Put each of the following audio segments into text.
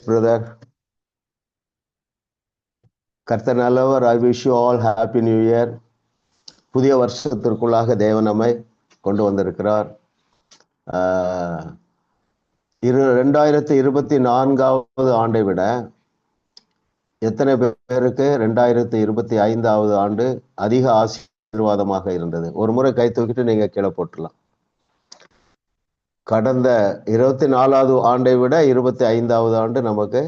brother. கர்த்தர் நல்லவர். I wish you all happy new year. புதிய வருஷத்திற்குள்ளாக தேவன் நம்மை கொண்டு வந்திருக்கிறார். 2024 ஆண்டை விட எத்தனை பேருக்கு 2025 ஆண்டு அதிக ஆசீர்வாதமாக இருந்தது? ஒரு முறை கை தூக்கிட்டு நீங்க கீழே போட்டுடலாம். கடந்த 24வது ஆண்டை விட 25வது ஆண்டு நமக்கு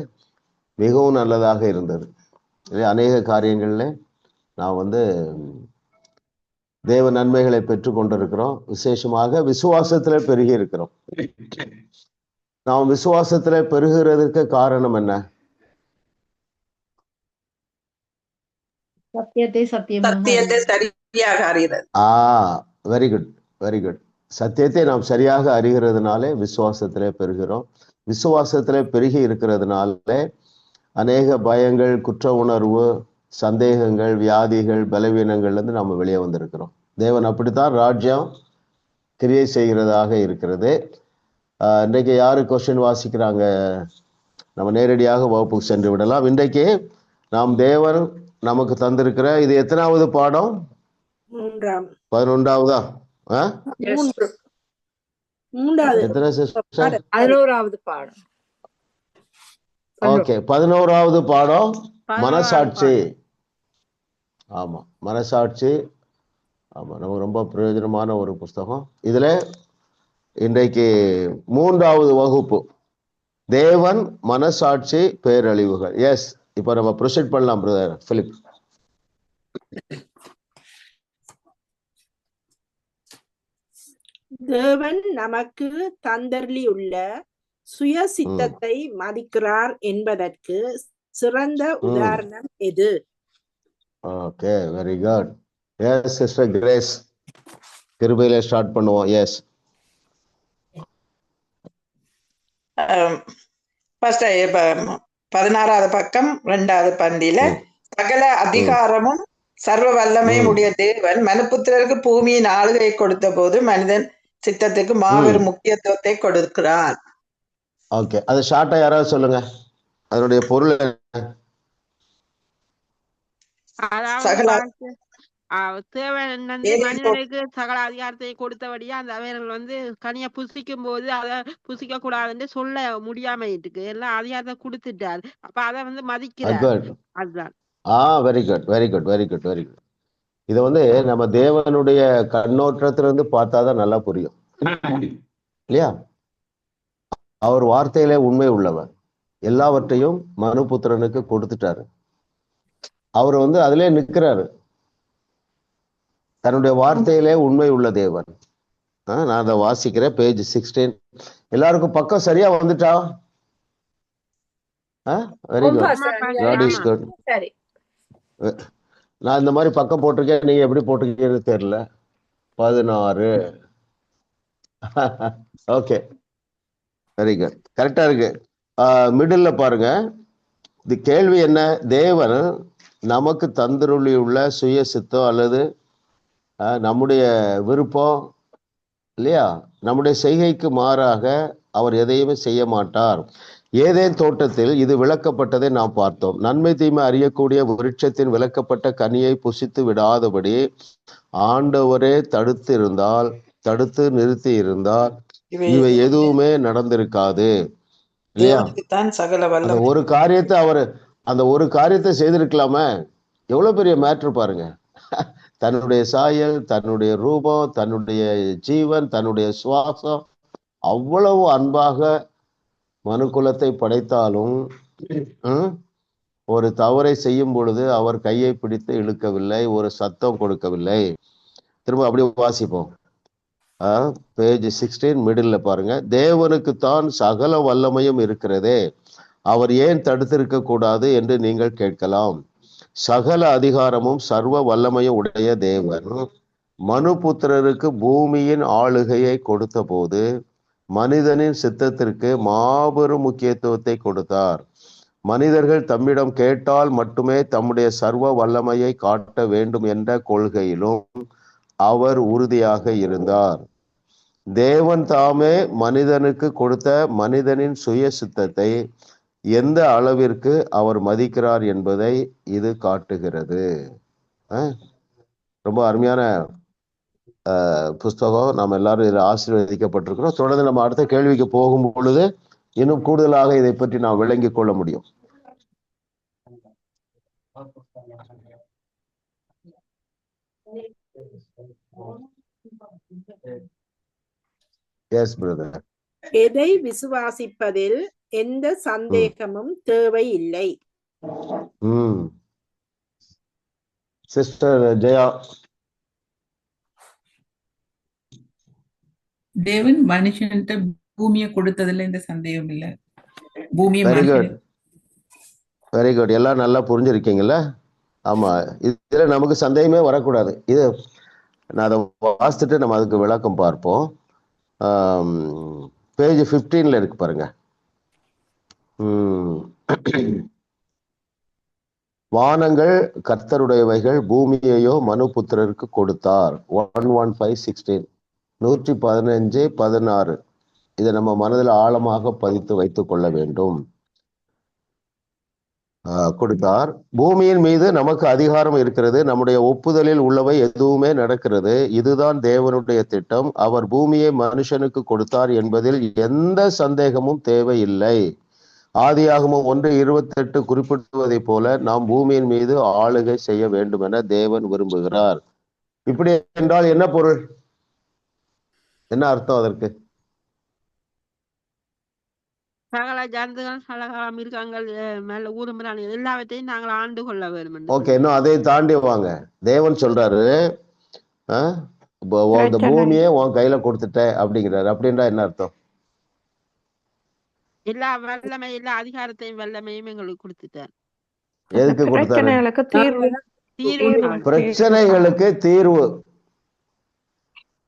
மிகவும் நல்லதாக இருந்தது. அநேக காரியங்கள்ல நான் தேவ நன்மைகளை பெற்று கொண்டிருக்கிறோம். விசேஷமாக விசுவாசத்துல பெருகி இருக்கிறோம். நாம் விசுவாசத்துல பெருகிறதுக்கு காரணம் என்ன? சத்தியத்தை சரியாக அறிகிறது. Very good, very good. சத்தியத்தை நாம் சரியாக அறிகிறதுனாலே விசுவாசத்திலே பெறுகிறோம். விசுவாசத்திலே பெருகி இருக்கிறதுனாலே அநேக பயங்கள், குற்ற உணர்வு, சந்தேகங்கள், வியாதிகள், பலவீனங்கள்லேருந்து நம்ம வெளியே வந்திருக்கிறோம். தேவன் அப்படித்தான் ராஜ்யம் கிரியை செய்கிறதாக இருக்கிறது. இன்றைக்கு யாரு கொஸ்டின் வாசிக்கிறாங்க? நம்ம நேரடியாக வகுப்புக்கு சென்று விடலாம். இன்றைக்கு நாம் தேவன் நமக்கு தந்திருக்கிற இது எத்தனாவது பாடம்? 11வதா? எத்தனை சிஸ்டர்? 11வது பாடம். ஓகே, 11வது பாடம் மனசாட்சி. ஆமா, மனசாட்சி. ஆமா, நமக்கு ரொம்ப பிரயோஜனமான ஒரு புஸ்தகம். இதுல இன்றைக்கு 3வது வகுப்பு, தேவன், மனசாட்சி, பேரழிவுகள். எஸ், இப்ப நம்ம ப்ரொசீட் பண்ணலாம் பிரதர் பிலிப். தேவன் நமக்கு தந்தருளியுள்ள சுய சித்தத்தை மதிக்கிறார் என்பதற்கு சிறந்த உதாரணம் எது? Okay, very good. Yes sister Grace, கிருபையில ஸ்டார்ட் பண்ணுவோம். எஸ், ஃபர்ஸ்ட் 16வது பக்கம் 2வது பந்தியில, சகல அதிகாரமும் சர்வ வல்லமையும் உடைய தேவன் மனுபுத்திரருக்கு பூமியின் ஆளுகை கொடுத்த போது மனிதன் சித்தத்துக்கு மாபெரும் முக்கியத்துவத்தை கொடுக்கிறார். ஓகே, அது ஷார்ட்டா யாராவது சொல்லுங்க, அதனுடைய பொருள் என்ன? மனிதனுக்கு சகல அதிகாரத்தை கொடுத்தபடியா அந்த அவர்கள் கனியை புசிக்கும் போது அதை புசிக்க கூடாதுன்னு சொல்ல முடியாம இருக்கு. எல்லாம் அதிகாரத்தை கொடுத்துட்டார். அப்ப அதை மதிக்கிறார். அதுதான். Very good, very good, very good, very good. இதை நம்ம தேவனுடைய கண்ணோட்டத்திலிருந்து பார்த்தாதான் நல்லா புரியும் இல்லையா? அவர் வார்த்தையில உண்மை உள்ளவர். எல்லாவற்றையும் மனுபுத்திரனுக்கு கொடுத்துட்டாரு. அவர் அதிலே நிற்கிறாரு. தன்னுடைய வார்த்தையிலே உண்மை உள்ள தேவன். நான் அதை வாசிக்கிறேன். பேஜ் 16. எல்லாருக்கும் பக்கம் சரியா வந்துட்டா? Very good, God is good. நான் இந்த மாதிரி பக்கம் போட்டிருக்கேன், நீங்க எப்படி போட்டிருக்கீங்கன்னு தெரியல. 16. ஓகே, வெரி குட், கரெக்டா இருக்கு. மிடில் பாருங்க. இது கேள்வி என்ன? தேவன் நமக்கு தந்தருளியுள்ள சுய சித்தம் அல்லது நம்முடைய விருப்பம் இல்லையா, நம்முடைய செய்கைக்கு மாறாக அவர் எதையுமே செய்ய மாட்டார். ஏதேன் தோட்டத்தில் இது விளக்கப்பட்டதை நாம் பார்த்தோம். நன்மை தீமை அறியக்கூடிய விருட்சத்தின் விளக்கப்பட்ட கனியை புசித்து விடாதபடி ஆண்டவரே தடுத்து நிறுத்தி இருந்தால் இவை எதுவுமே நடந்திருக்காது இல்லையா? அந்த ஒரு காரியத்தை செய்திருக்கலாமே. எவ்வளவு பெரிய மேட்ரு பாருங்க. தன்னுடைய சாயல், தன்னுடைய ரூபம், தன்னுடைய ஜீவன், தன்னுடைய சுவாசம், அவ்வளவு அன்பாக மனுக்குலத்தை படைத்தாலும் ஒரு தவறை செய்யும் பொழுது அவர் கையை பிடித்து இழுக்கவில்லை, ஒரு சத்தம் கொடுக்கவில்லை. திரும்ப அப்படியே வாசிப்போம். பேஜ் 16 மிடில் பாருங்க. தேவனுக்கு தான் சகல வல்லமையும் இருக்கிறதே, அவர் ஏன் தடுத்திருக்க கூடாது என்று நீங்கள் கேட்கலாம். சகல அதிகாரமும் சர்வ வல்லமையும் உடைய தேவன் மனுபுத்திரருக்கு பூமியின் ஆளுகையை கொடுத்த போது மனிதனின் சித்தத்திற்கு மாபெரும் முக்கியத்துவத்தை கொடுத்தார். மனிதர்கள் தம்மிடம் கேட்டால் மட்டுமே தம்முடைய சர்வ வல்லமையை காட்ட வேண்டும் என்ற கொள்கையிலும் அவர் உறுதியாக இருந்தார். தேவன் தாமே மனிதனுக்கு கொடுத்த மனிதனின் சுய சித்தத்தை எந்த அளவிற்கு அவர் மதிக்கிறார் என்பதை இது காட்டுகிறது. ரொம்ப அருமையான புஸ்தகம். நாம் எல்லாரும் இதில் ஆசீர்வதிக்கப்பட்டிருக்கிறோம். தொடர்ந்து நம்ம அடுத்த கேள்விக்கு போகும் பொழுது இன்னும் கூடுதலாக இதை பற்றி நாம் விளங்கிக் கொள்ள முடியும். Yes brother. எதை விசுவாசிப்பதில் எந்த சந்தேகமும் தேவையில்லை. சிஸ்டர் ஜெயா. தேவன் மனுஷன்ட்ட பூமியை கொடுத்ததுல எந்த சந்தேகம் இல்லை. பூமியை வெரி குட். எல்லாம் நல்லா புரிஞ்சிருக்கீங்கல்ல? ஆமா, இதுல நமக்கு சந்தேகமே வரக்கூடாது. இது நான் அதை வாசித்துட்டு நம்ம அதுக்கு விளக்கம் பார்ப்போம். பேஜ் 15 இருக்கு பாருங்க. வானங்கள் கர்த்தருடையவைகள், பூமியையோ மனுபுத்திரருக்கு கொடுத்தார். 115:16 115:16. இதை நம்ம மனதில் ஆழமாக பதித்து வைத்துக் கொள்ள வேண்டும். கொடுத்தார். பூமியின் மீது நமக்கு அதிகாரம் இருக்கிறது. நம்முடைய ஒப்புதலில் உள்ளவை எதுவுமே நடக்கிறது. இதுதான் தேவனுடைய திட்டம். அவர் பூமியை மனுஷனுக்கு கொடுத்தார் என்பதில் எந்த சந்தேகமும் தேவையில்லை. ஆதியாகமம் 1:28 குறிப்பிடுவதை போல நாம் பூமியின் மீது ஆளுகை செய்ய வேண்டும் என தேவன் விரும்புகிறார். இப்படி என்றால் என்ன பொருள், என்ன அர்த்தம் அதற்கு? சகல ஜந்துகள் சகல மிருகங்கள் மேல ஊருமிரான் எல்லாவற்றையும் நாங்கள் ஆண்டு கொள்ள வேண்டும். ஓகே, இன்னும் அதை தாண்டி வாங்க. தேவன் சொல்றாரு இந்த பூமியை உன் கையில கொடுத்துட்டேன் அப்படிங்கிறாரு. அப்படின்றா என்ன அர்த்தம்? எல்லா வல்லமை எல்லா அதிகாரத்தையும் வல்லமையும் எங்களுக்கு கொடுத்துட்டார். எதுக்கு கொடுத்தாரு? பிரச்சனைகளுக்கு தீர்வு,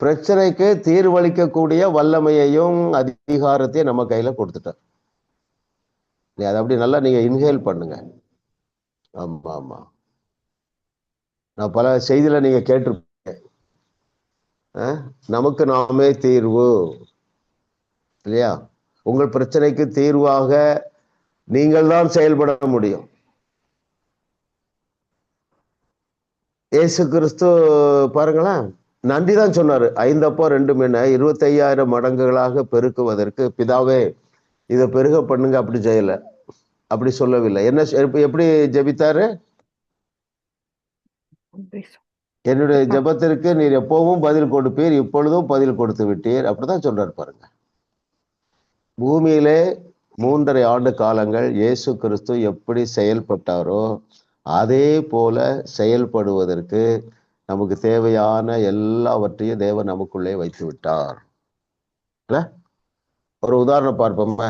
பிரச்சனைக்கு தீர்வளிக்கக்கூடிய வல்லமையையும் அதிகாரத்தையும் நம்ம கையில கொடுத்துட்டார். அதை அப்படி நல்லா நீங்க இன்ஹேல் பண்ணுங்க. ஆமா ஆமா, நான் பல செய்தியில நீங்க கேட்டிருப்பீங்க, நமக்கு நாமே தீர்வு இல்லையா? உங்கள் பிரச்சனைக்கு தீர்வாக நீங்கள் தான் செயல்பட முடியும். இயேசு கிறிஸ்து பாருங்களேன், நன்றி தான் சொன்னாரு. 5 அப்பம் 2 மீன் 25,000 மடங்குகளாக பெருக்குவதற்கு, பிதாவே இதை பெருக பண்ணுங்க அப்படி செய்யல, அப்படி சொல்லவில்லை. என்ன எப்படி ஜெபித்தாரு? என்னுடைய ஜெபத்திற்கு நீர் எப்பவும் பதில் கொடுப்பீர், இப்பொழுதும் பதில் கொடுத்து விட்டீர். அப்படிதான் சொல்றாரு பாருங்க. பூமியிலே 3.5 ஆண்டு காலங்கள் இயேசு கிறிஸ்து எப்படி செயல்பட்டாரோ அதே போல செயல்படுவதற்கு நமக்கு தேவையான எல்லாவற்றையும் தேவன் நமக்குள்ளே வைத்து விட்டார். ஒரு உதாரணம் பார்ப்போமே.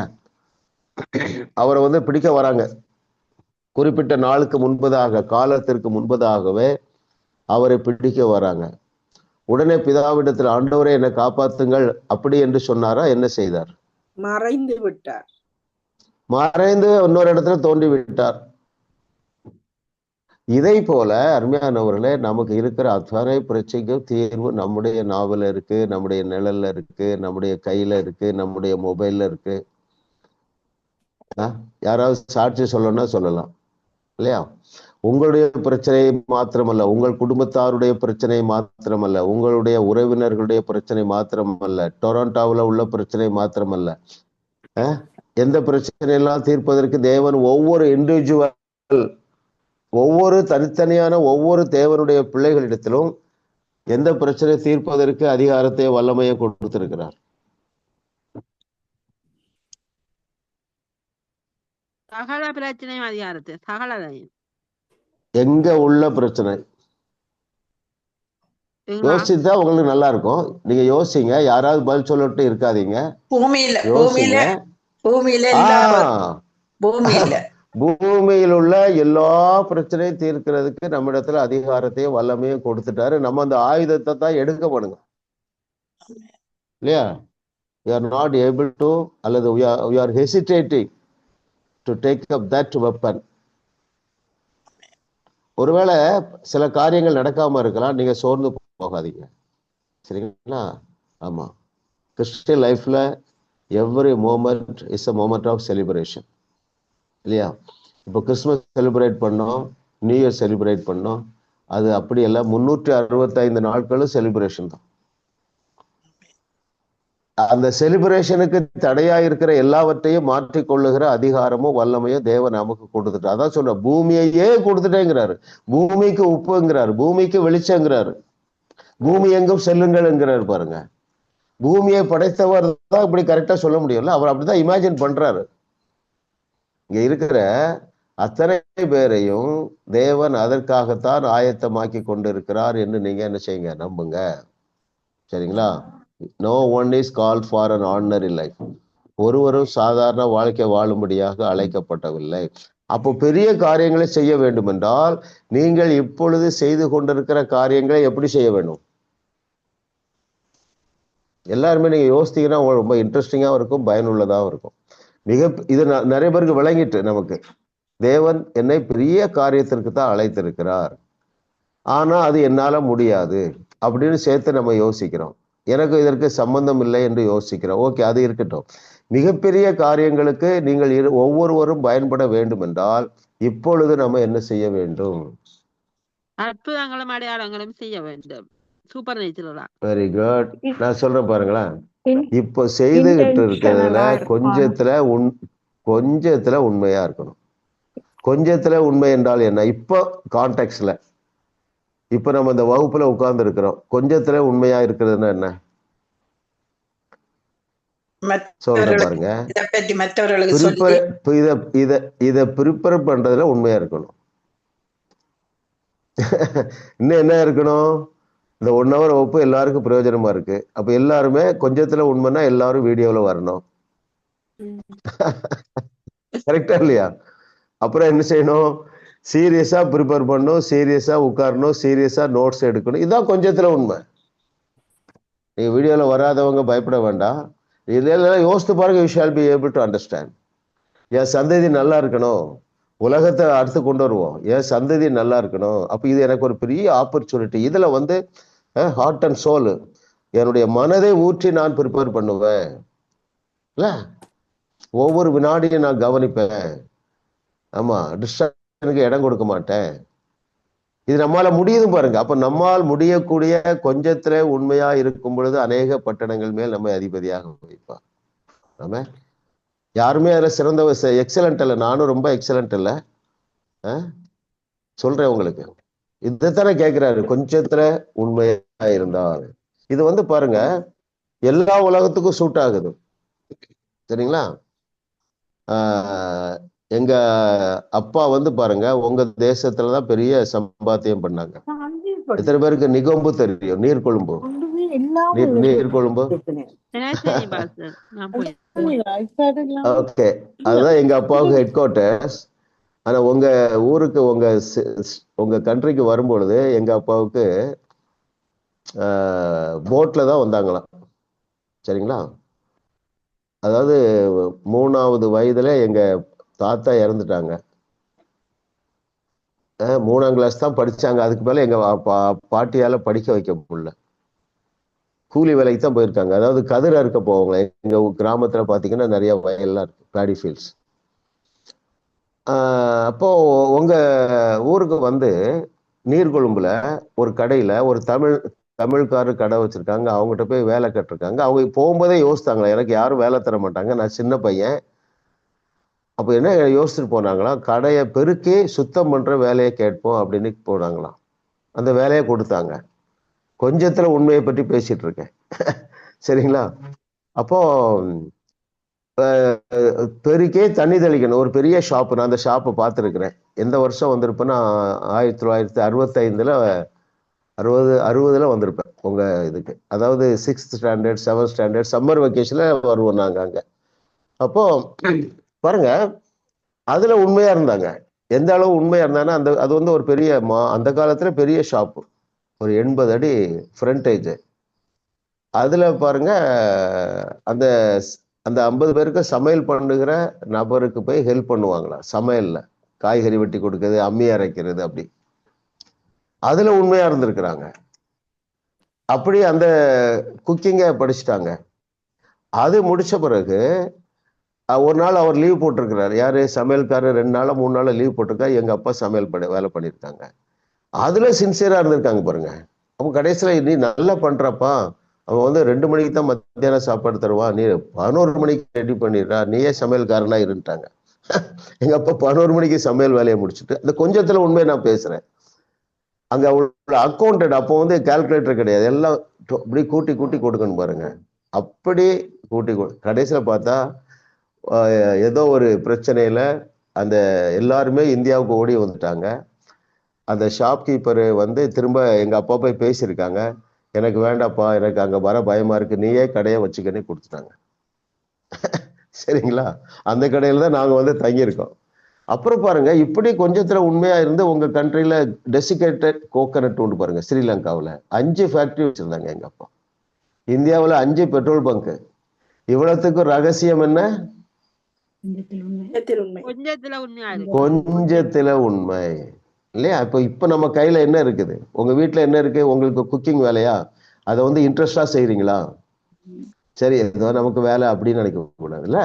அவரை பிடிக்க வராங்க. குறிப்பிட்ட நாளுக்கு முன்பதாக, காலத்திற்கு முன்பதாகவே அவரை பிடிக்க வராங்க. உடனே பிதாவிடத்தில் ஆண்டவரே என்னை காப்பாத்துங்கள் அப்படி என்று சொன்னாரா? என்ன செய்தார்? மறைந்து விட்டார். மறைந்து இன்னொரு இடத்துல தோன்றி விட்டார். இதை போல அருமையானவர்களே, நமக்கு இருக்கிற அத்தனை பிரச்சனைக்கும் தீர்வு நம்முடைய நாவல இருக்கு, நம்முடைய நிழல்ல இருக்கு, நம்முடைய கையில இருக்கு, நம்முடைய மொபைல்ல இருக்கு. யாராவது சாட்சி சொல்லணும்னா சொல்லலாம் இல்லையா? உங்களுடைய பிரச்சனை மாத்திரமல்ல, உங்கள் குடும்பத்தாருடைய பிரச்சனை மாத்திரமல்ல, உங்களுடைய உறவினர்களுடைய பிரச்சனை மாத்திரமல்ல, டொரண்டோவில் உள்ள பிரச்சனை மாத்திரமல்ல, எந்த பிரச்சனையெல்லாம் தீர்ப்பதற்கு தேவன் ஒவ்வொரு இண்டிவிஜுவல், ஒவ்வொரு தனித்தனியான ஒவ்வொரு தேவனுடைய பிள்ளைகளிடத்திலும் எந்த பிரச்சனை தீர்ப்பதற்கு அதிகாரத்தை வல்லமையை கொடுத்திருக்கிறார். சகல பிரச்சனையும் அதிகாரத்தை, சகலதையும். எங்க உள்ள பிரச்சனை யோசிச்சா உங்களுக்கு நல்லா இருக்கும். நீங்க யோசிங்க, யாராவது பதில் சொல்லட்டு இருக்காதீங்க. பூமியில் உள்ள எல்லா பிரச்சனையும் தீர்க்கிறதுக்கு நம்ம இடத்துல அதிகாரத்தையும் வல்லமையும் கொடுத்துட்டாரு. நம்ம அந்த ஆயுதத்தை தான் எடுக்க பண்ணுங்க இல்லையா? we are not able to, அல்லது we are hesitating to take up that weapon. ஒருவேளை சில காரியங்கள் நடக்காம இருக்கலாம், நீங்க சோர்ந்து போகாதீங்க சரிங்களா? ஆமா, கிறிஸ்டியன் லைஃப்ல every moment is a moment of celebration. இல்லையா? இப்போ கிறிஸ்மஸ் செலிப்ரேட் பண்ணோம், நியூ இயர் செலிப்ரேட் பண்ணோம், அது அப்படியெல்லாம் 365 நாட்களும் செலிப்ரேஷன் தான். அந்த செலிப்ரேஷனுக்கு தடையா இருக்கிற எல்லாவற்றையும் மாற்றிக்கொள்ளுகிற அதிகாரமும் வல்லமையும் தேவன் நமக்கு கொடுத்துட்டு, அதான் சொல்ற பூமியையே கொடுத்துட்டேங்கிறாரு. பூமிக்கு உப்புங்கிறாரு, பூமிக்கு வெளிச்சங்கிறாரு, பூமி எங்கும் செல்லுங்கள்ங்கிறாரு. பாருங்க, பூமியை படைத்தவர் தான் இப்படி கரெக்டா சொல்ல முடியும்ல. அவர் அப்படிதான் இமேஜின் பண்றாரு. இங்க இருக்கிற அத்தனை பேரையும் தேவன் அதற்காகத்தான் ஆயத்தமாக்கி கொண்டிருக்கிறார் என்று நீங்க என்ன செய்யுங்க, நம்புங்க. சரிங்களா? No one is called for an ordinary life. ஒருவரும் சாதாரண வாழ்க்கை வாழும்படியாக அழைக்கப்படவில்லை. அப்போ பெரிய காரியங்களை செய்ய வேண்டும் என்றால் நீங்கள் இப்பொழுது செய்து கொண்டிருக்கிற காரியங்களை எப்படி செய்ய வேண்டும்? எல்லாருமே நீங்க யோசித்தீங்கன்னா ரொம்ப இன்ட்ரெஸ்டிங்காகவும் இருக்கும், பயனுள்ளதாகவும் இருக்கும். இது நிறைய பேருக்கு விளங்கிட்டு, நமக்கு தேவன் என்னை பெரிய காரியத்திற்கு தான் அழைத்திருக்கிறார், ஆனா அது என்னால முடியாது அப்படின்னு சேர்த்து நம்ம யோசிக்கிறோம். எனக்கு இதற்கு சம்பந்தம் இல்லை என்று யோசிக்கிறோம். ஓகே, அது இருக்கட்டும். மிகப்பெரிய காரியங்களுக்கு நீங்கள் ஒவ்வொருவரும் பயன்பட வேண்டும் என்றால் இப்பொழுது நம்ம என்ன செய்ய வேண்டும்? அற்புதங்களும் அடையாளங்களும் செய்ய வேண்டும். சூப்பர் நேச்சுரலா. Very good. நான் சொல்றேன் பாருங்களேன். இப்போ செய்துகிட்டு இருக்கிறதுல கொஞ்சத்துல உண்மையா இருக்கணும். கொஞ்சத்துல உண்மை என்றால் என்ன? இப்போ கான்டெக்ட்ல, இப்ப நம்ம இந்த வகுப்புல உட்கார்ந்து இருக்கிறோம், கொஞ்சத்துல உண்மையா இருக்கிறதுன்னா என்ன சொல்றேன் பாருங்க. இத ப்ரிப்பேர் பண்றதுல உண்மையா இருக்கணும். இன்னும் என்ன இருக்கணும்? இந்த 1 hour வகுப்பு எல்லாருக்கும் பிரயோஜனமா இருக்கு. அப்ப எல்லாருமே கொஞ்சத்துல உண்மைன்னா எல்லாரும் வீடியோல வரணும். கரெக்டா இல்லையா? அப்புறம் என்ன செய்யணும்? சீரியஸா ப்ரிப்பேர் பண்ணணும், சீரியஸா உட்காரணும், சீரியஸா நோட்ஸ் எடுக்கணும். இதுதான் கொஞ்சத்துல உண்மை. நீங்க வீடியோல வராதவங்க பயப்பட வேண்டாம். இதெல்லாம் யோசித்து பாருங்க. You shall be able to understand. என் சந்ததி நல்லா இருக்கணும், உலகத்தை அடுத்து கொண்டு வருவோம், என் சந்ததி நல்லா இருக்கணும். அப்ப இது எனக்கு ஒரு பெரிய ஆப்பர்ச்சுனிட்டி. இதுல ஹார்ட் அண்ட் சோல், என்னுடைய மனதை ஊற்றி நான் ப்ரிப்பேர் பண்ணுவேன் இல்ல, ஒவ்வொரு வினாடியும் நான் கவனிப்பேன். ஆமா, டிஸ்ட்ராக்ஷனுக்கு இடம் கொடுக்க மாட்டேன். இது நம்மால முடியுது பாருங்க. அப்ப நம்மால் முடியக்கூடிய கொஞ்சத்துல உண்மையா இருக்கும் பொழுது அநேக பட்டணங்கள் மேல் நம்ம அதிபதியாக வைப்பார். நம்ம யாருமே அதுல சிறந்த எக்ஸலண்ட் இல்லை. நானும் ரொம்ப எக்ஸலண்ட் இல்லை, சொல்றேன் உங்களுக்கு. இதைத்தானே கேட்கிறாரு, கொஞ்சத்துல உண்மையா இருந்தால். இது பாருங்க, எல்லா உலகத்துக்கும் சூட் ஆகுது. சரிங்களா? எங்க அப்பா பாருங்க, உங்க தேசத்துலதான் பெரிய சம்பாத்தியம் பண்ணாங்க. எத்தனை பேருக்கு நிகொம்பு தெரியும்? நீர்கொழும்பு. நீர்கொழும்பு. ஓகே, அதுதான் எங்க அப்பாவுக்கு ஹெட் குவார்டர்ஸ். ஆனா உங்க ஊருக்கு, உங்க கண்ட்ரிக்கு வரும்பொழுது எங்க அப்பாவுக்கு போட்ல தான் வந்தாங்களாம். சரிங்களா? அதாவது 3வது வயதுல எங்க தாத்தா இறந்துட்டாங்க. 3ஆம் கிளாஸ் தான் படிச்சாங்க. அதுக்கு மேல எங்க பாட்டியால படிக்க வைக்க முடியல. கூலி வேலைக்கு தான் போயிருக்காங்க. அதாவது கதிர அறுக்க போவாங்க. எங்க கிராமத்துல பாத்தீங்கன்னா நிறைய வயல்லாம் இருக்கு, பேடி ஃபீல்ட்ஸ். அப்போ உங்க ஊருக்கு நீர்கொழும்புல ஒரு கடையில ஒரு தமிழ்காரர் கடை வச்சிருக்காங்க. அவங்ககிட்ட போய் வேலை கட்டிருக்காங்க. அவங்க போகும்போதே யோசித்தாங்களா, எனக்கு யாரும் வேலை தர மாட்டாங்க, நான் சின்ன பையன். அப்போ என்ன யோசிச்சுட்டு போனாங்களாம், கடையை பெருக்கி சுத்தம் பண்ற வேலையை கேட்போம் அப்படின்னு போனாங்களாம். அந்த வேலையை கொடுத்தாங்க. கொஞ்சத்துல உண்மையை பற்றி பேசிட்டு இருக்கேன். சரிங்களா? அப்போ பெருக்கே தண்ணி தெளிக்கணும், ஒரு பெரிய ஷாப்பு. நான் அந்த ஷாப்பை பார்த்துருக்கிறேன். எந்த வருஷம் வந்திருப்பேன்னா 1965 60 வந்திருப்பேன் உங்க இதுக்கு. அதாவது 6th standard 7th standard summer வெக்கேஷன்ல வருவோம் நாங்க அங்க. அப்போ பாருங்க, அதுல உண்மையா இருந்தாங்க. எந்த அளவு உண்மையா இருந்தாங்கன்னா, அது ஒரு பெரிய அந்த காலத்துல பெரிய ஷாப்பு, ஒரு 80 அடி ஃப்ரண்டேஜ். அதுல பாருங்க, அந்த அந்த 50 பேருக்கு சமையல் பண்ணுகிற நபருக்கு போய் ஹெல்ப் பண்ணுவாங்களா சமையல்ல, காய்கறி வெட்டி கொடுக்கறது, அம்மி அரைக்கிறது, அப்படி. அதுல உண்மையா இருந்திருக்கிறாங்க. அப்படி அந்த குக்கிங்க படிச்சுட்டாங்க. அது முடிச்ச பிறகு ஒரு நாள் அவர் லீவ் போட்டிருக்கிறார். யாரு? சமையல்காரர் 2 நாளா 3 நாளா லீவ் போட்டிருக்கா. எங்க அப்பா சமையல் வேலை பண்ணியிருக்காங்க. அதுல சின்சியரா இருந்திருக்காங்க பாருங்க. அப்போ கடைசியில நீ நல்லா பண்றப்பா, அவன் வந்து 2 மணிக்கு தான் மத்தியானம் சாப்பாடு தருவான், நீ 11 மணிக்கு ரெடி பண்ணிடுறா, நீயே சமையல்காரனா இருந்துட்டாங்க. எங்க அப்பா 11 மணிக்கு சமையல் வேலையை முடிச்சுட்டு, அந்த கொஞ்சத்துல உண்மையை நான் பேசுறேன். அங்க அவங்களோட அக்கௌண்டட் அப்போ வந்து கால்குலேட்டர் கிடையாது, எல்லாம் இப்படி கூட்டி கூட்டி கொடுக்கணும் பாருங்க. அப்படி கூட்டி கடைசியில பார்த்தா ஏதோ ஒரு பிரச்சனையில அந்த எல்லாருமே இந்தியாவுக்கு ஓடி வந்துட்டாங்க. அந்த ஷாப்கீப்பர் வந்து திரும்ப எங்க அப்பா போய் பேசியிருக்காங்க. எனக்கு வேண்டாப்பா, எனக்கு அங்க வர பயமா இருக்கு, நீயே கடையை வச்சுக்கன்னு கொடுத்துட்டாங்க. சரிங்களா? அந்த கடையில தான் நாங்க வந்து தங்கியிருக்கோம். அப்புறம் பாருங்க, இப்படி கொஞ்சத்துல உண்மையா இருந்து உங்க கண்ட்ரில டெசிகேட்டட் கோகனட் உண்டு பாருங்க. ஸ்ரீலங்காவில் 5 ஃபேக்டரி வச்சிருந்தாங்க எங்க அப்பா. இந்தியாவில் 5 பெட்ரோல் பங்க். இவ்வளவுக்கும் ரகசியம் என்ன? கொஞ்சத்துல உண்மை இல்லையா? இப்ப நம்ம கையில என்ன இருக்குது? உங்க வீட்டுல என்ன இருக்கு? உங்களுக்கு குக்கிங் வேலையா? அதை வந்து இன்ட்ரெஸ்டா செய்றீங்களா? சரி, ஏதோ நமக்கு வேலை அப்படின்னு நினைக்க கூடாதுல்ல.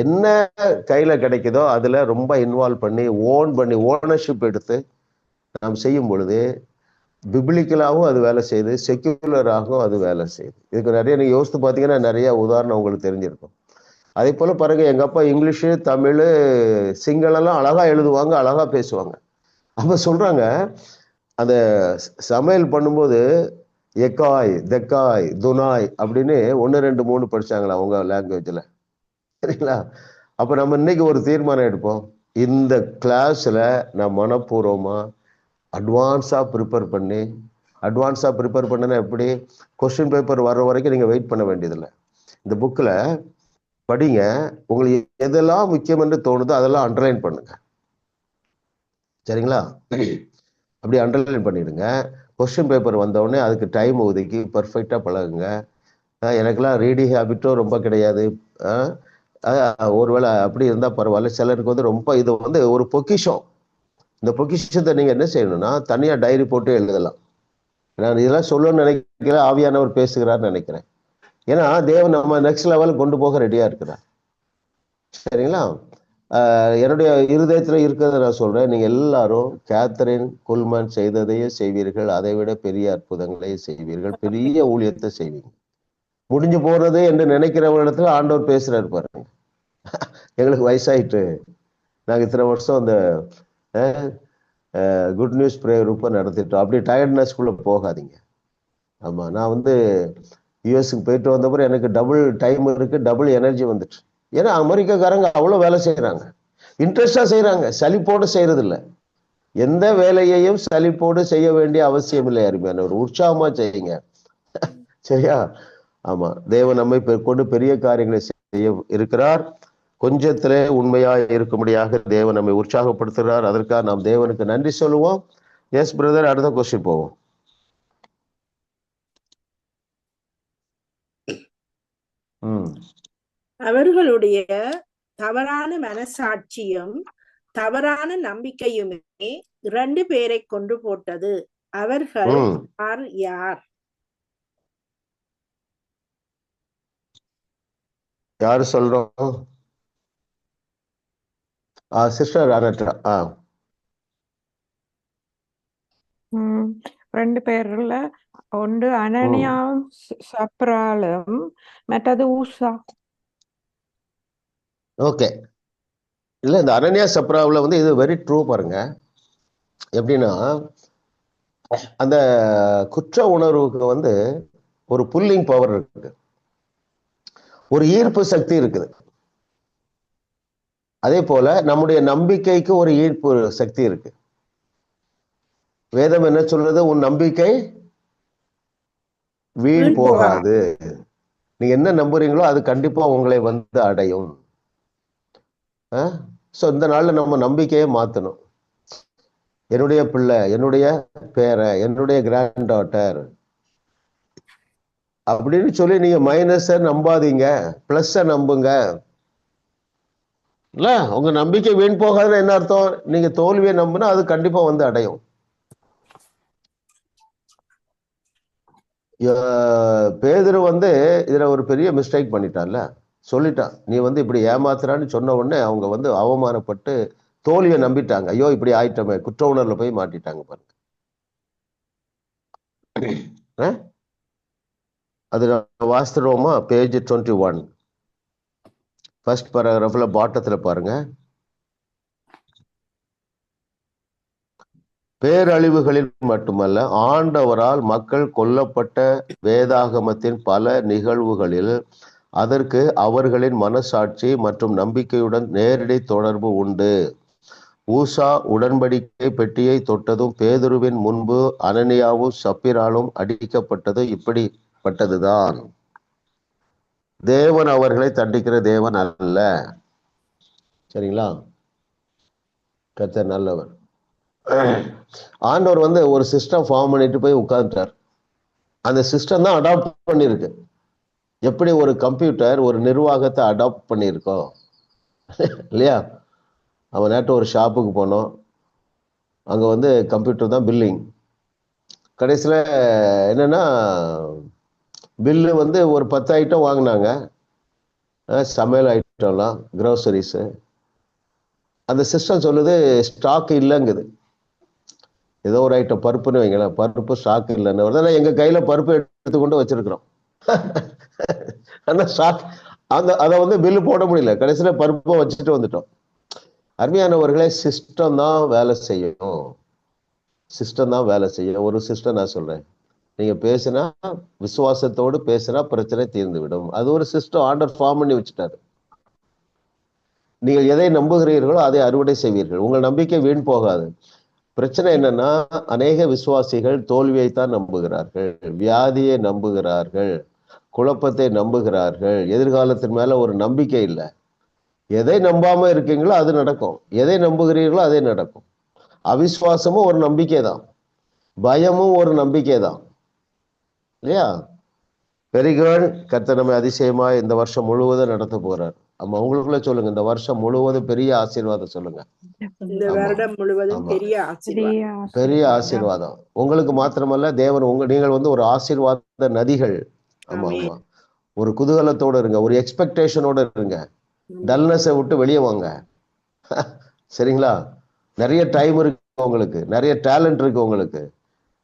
என்ன கையில கிடைக்குதோ அதுல ரொம்ப இன்வால்வ் பண்ணி ஓனர்ஷிப் எடுத்து நாம் செய்யும் பொழுது பிப்ளிக்கலாகவும் அது வேலை செய்யுது, செக்யூலராகவும் அது வேலை செய்யுது. இதுக்கு நிறைய நீங்க யோசித்து பார்த்தீங்கன்னா நிறைய உதாரணம் உங்களுக்கு தெரிஞ்சிருக்கும். அதே போல பாருங்க, எங்க அப்பா இங்கிலீஷு, தமிழ், சிங்களெல்லாம் அழகா எழுதுவாங்க, அழகா பேசுவாங்க. அப்ப சொல்றாங்க, அந்த சமையல் பண்ணும்போது எக்காய், தெக்காய், துனாய் அப்படின்னு 1 2 3 படிச்சாங்களா உங்க லாங்குவேஜ்ல? சரிங்களா? அப்ப நம்ம இன்னைக்கு ஒரு தீர்மானம் எடுப்போம். இந்த கிளாஸ்ல நான் மனப்பூர்வமா அட்வான்ஸா ப்ரிப்பேர் பண்ணனா எப்படி? கொஸ்டின் பேப்பர் வர்ற வரைக்கும் நீங்க வெயிட் பண்ண வேண்டியதில்லை. இந்த புக்ல படிங்க, உங்களுக்கு எதெல்லாம் முக்கியம் என்று தோணுதோ அதெல்லாம் அண்டர்லைன் பண்ணுங்க. சரிங்களா? அப்படி அண்டர்லைன் பண்ணிடுங்க. கொஸ்டின் பேப்பர் வந்தவுடனே அதுக்கு டைம் ஒதுக்கி பர்ஃபெக்டா பழகுங்க. எனக்கெல்லாம் ரீடிங் ஹேபிட்டும் ரொம்ப கிடையாது. ஒருவேளை அப்படி இருந்தா பரவாயில்ல. சிலருக்கு வந்து ரொம்ப இது வந்து ஒரு பொக்கிஷம். இந்த பொக்கிஷத்தை நீங்க என்ன செய்யணும்னா தனியா டைரி போட்டு எழுதலாம். நான் இதெல்லாம் சொல்லணும்னு நினைக்கிறேன், ஆவியானவர் பேசுகிறார்னு நினைக்கிறேன். ஏன்னா தேவன் நம்ம நெக்ஸ்ட் லெவலுக்கு கொண்டு போக ரெடியா இருக்கிறார். சரிங்களா? என்னுடைய இருதயத்துல இருக்கிறத நான் சொல்றேன். நீங்க எல்லாரும் கேத்தரின் குல்மன் செய்ததையே செய்வீர்கள், அதை விட பெரிய அற்புதங்களையும் செய்வீர்கள், பெரிய ஊழியத்தை செய்வீங்க. முடிஞ்சு போறது என்று நினைக்கிறவங்களிடத்துல ஆண்டவர் பேசுறாரு பாருங்க. எங்களுக்கு வயசாயிட்டு நாங்க இத்தனை வருஷம் அந்த குட் நியூஸ் ப்ரேயர் ரொம்ப நடத்திட்டோம். அப்படி டயர்ட்னஸ்குள்ள போகாதீங்க. ஆமா, நான் வந்து யூஎஸ்க்கு போயிட்டு வந்தப்பறம் எனக்கு டபுள் டைம் இருக்கு, டபுள் எனர்ஜி வந்துட்டு. ஏன்னா அமெரிக்காக்காரங்க அவ்வளோ வேலை செய்யறாங்க, இன்ட்ரெஸ்டா செய்யறாங்க, சலிப்போடு செய்யறது இல்லை. எந்த வேலையையும் சலிப்போடு செய்ய வேண்டிய அவசியம் இல்லை. அருமையான ஒரு உற்சாகமா செய்யுங்க. சரியா? ஆமா, தேவன் நம்மை கொண்டு பெரிய காரியங்களை செய்ய இருக்கிறார். கொஞ்சத்திலே உண்மையா இருக்கும்படியாக தேவன் நம்மை உற்சாகப்படுத்துகிறார். அதற்காக நாம் தேவனுக்கு நன்றி சொல்லுவோம். எஸ் பிரதர், அடுத்த கொஸ்டின் போவோம். அவர்களுடைய தவறான மனசாட்சியும் தவறான நம்பிக்கையுமே 2 பேரை கொண்டு போட்டது. அவர்கள் யார்? யாரு சொல்றோம்? சிஸ்டர் அனட்டா. 2 பேர்ல ஒன்று அனனியாவும் சப்ராலும், மற்றது ஊசா. ஓகே. இல்ல, இந்த அனனியா சப்ராவில் வந்து இது வெரி ட்ரூ பாருங்க. எப்படின்னா, அந்த குற்ற உணர்வுக்கு வந்து ஒரு புல்லிங் பவர் இருக்கு, ஒரு ஈர்ப்பு சக்தி இருக்குது. அதே போல நம்முடைய நம்பிக்கைக்கு ஒரு ஈர்ப்பு சக்தி இருக்கு. வேதம் என்ன சொல்றது? உன் நம்பிக்கை வீண் போகாது. நீங்க என்ன நம்புறீங்களோ அது கண்டிப்பா உங்களை வந்து அடையும். சோ இந்த நாள்ல நம்ம நம்பிக்கையை மாத்தணும். என்னுடைய பிள்ளை, என்னுடைய பேரை, என்னுடைய கிராண்ட் டாட்டர் அப்படின்னு சொல்லி நீங்க மைனஸ நம்பாதீங்க, பிளஸ் நம்புங்க. இல்ல, உங்க நம்பிக்கை வீண் போகாதுன்னு என்ன அர்த்தம்? நீங்க தோல்வியை நம்புனா அது கண்டிப்பா வந்து அடையும். பேதுரு வந்து இதுல ஒரு பெரிய மிஸ்டேக் பண்ணிட்டான்ல. சொல்லிட்டான். நீ வந்து இப்படி ஏமாத்துறான்னு சொன்ன உடனே அவங்க வந்து அவமானப்பட்டு தோல்வியை நம்பிட்டாங்க. ஐயோ இப்படி ஆயிட்டமே, குற்ற உணர்வுல போய் மாட்டிட்டாங்க பாருங்க. அது வாசித்துருவோமா? பேஜ் 21 ஃபர்ஸ்ட் பேராகிராஃப்ல பாட்டத்துல பாருங்க. பேரழிவுகளில் மட்டுமல்ல, ஆண்டவரால் மக்கள் கொல்லப்பட்ட வேதாகமத்தின் பல நிகழ்வுகளில் அதற்கு அவர்களின் மனசாட்சி மற்றும் நம்பிக்கையுடன் நேரடி தொடர்பு உண்டு. ஊசா உடன்படிக்கை பெட்டியை தொட்டதும் பேதுருவின் முன்பு அனனியாவும் சப்பிராலும் அடிக்கப்பட்டது இப்படிப்பட்டதுதான். தேவன் அவர்களை தண்டிக்கிற தேவன் அல்ல. சரிங்களா? கர்த்தர் நல்லவர். ஆண்டவர் வந்து ஒரு சிஸ்டம் ஃபார்ம் பண்ணிட்டு போய் உட்கார்ந்துட்டார். அந்த சிஸ்டம் தான் அடாப்ட் பண்ணிருக்கு. எப்படி ஒரு கம்ப்யூட்டர் ஒரு நிர்வாகத்தை அடாப்ட் பண்ணியிருக்கோம் இல்லையா? அவன் நேற்று ஒரு ஷாப்புக்கு போனோம். அங்கே வந்து கம்ப்யூட்டர் தான் பில்லிங். கடைசியில் என்னன்னா பில்லு வந்து ஒரு 10 ஐட்டம் வாங்கினாங்க. சமையல் ஐட்டம்லாம், க்ரோசரிஸு. அந்த சிஸ்டம் சொல்லுது ஸ்டாக் இல்லைங்குது. ஏதோ ஒரு ஐட்டம் பருப்புன்னு வைங்களேன், பருப்பு ஸ்டாக் இல்லைன்னு வருது. ஆனால் எங்கள் கையில் பருப்பு எடுத்துக்கொண்டு வச்சிருக்கிறோம். ஆனால் ஸ்டாக் அதை வந்து பில்லு போட முடியல. கடைசியில் பருப்பை வச்சுட்டு வந்துட்டோம். அருமையானவர்களே, சிஸ்டம் தான் வேலை செய்யும். சிஸ்டம் தான் வேலை செய்யும். ஒரு சிஸ்டம் நான் சொல்றேன். நீங்க பேசினா, விசுவாசத்தோடு பேசினா பிரச்சனை தீர்ந்து விடும். அது ஒரு சிஸ்டம் ஆர்டர் ஃபார்ம் பண்ணி வச்சுட்டாரு. நீங்கள் எதை நம்புகிறீர்களோ அதை அறுவடை செய்வீர்கள். உங்கள் நம்பிக்கை வீண் போகாது. பிரச்சனை என்னன்னா, அநேக விசுவாசிகள் தோல்வியைத்தான் நம்புகிறார்கள், வியாதியை நம்புகிறார்கள், குழப்பத்தை நம்புகிறார்கள். எதிர்காலத்தின் மேல ஒரு நம்பிக்கை இல்லை. எதை நம்பாம இருக்கீங்களோ அது நடக்கும், எதை நம்புகிறீர்களோ அதே நடக்கும். அவிசுவாசமும் ஒரு நம்பிக்கை தான், பயமும் ஒரு நம்பிக்கை தான், இல்லையா? Very good. கர்த்தர் நம்ம அதிசயமா இந்த வருஷம் முழுவதும் நடத்த போறார். ஆமா, உங்களுக்குள்ள சொல்லுங்க, இந்த வருஷம் முழுவதும் பெரிய ஆசீர்வாதம் சொல்லுங்க. இந்த வருடம் முழுவதும் பெரிய ஆசீர்வாதம், பெரிய ஆசீர்வாதம் உங்களுக்கு மாத்திரமல்ல, தேவன் நீங்கள் வந்து ஒரு ஆசீர்வாத நதிகள். ஆமா ஆமா, ஒரு குதூகலத்தோடு இருங்க, ஒரு எக்ஸ்பெக்டேஷனோட இருங்க. டல்னஸை விட்டு வெளியே வாங்க. சரிங்களா? நிறைய டைம் இருக்கு உங்களுக்கு, நிறைய டேலண்ட் இருக்கு உங்களுக்கு,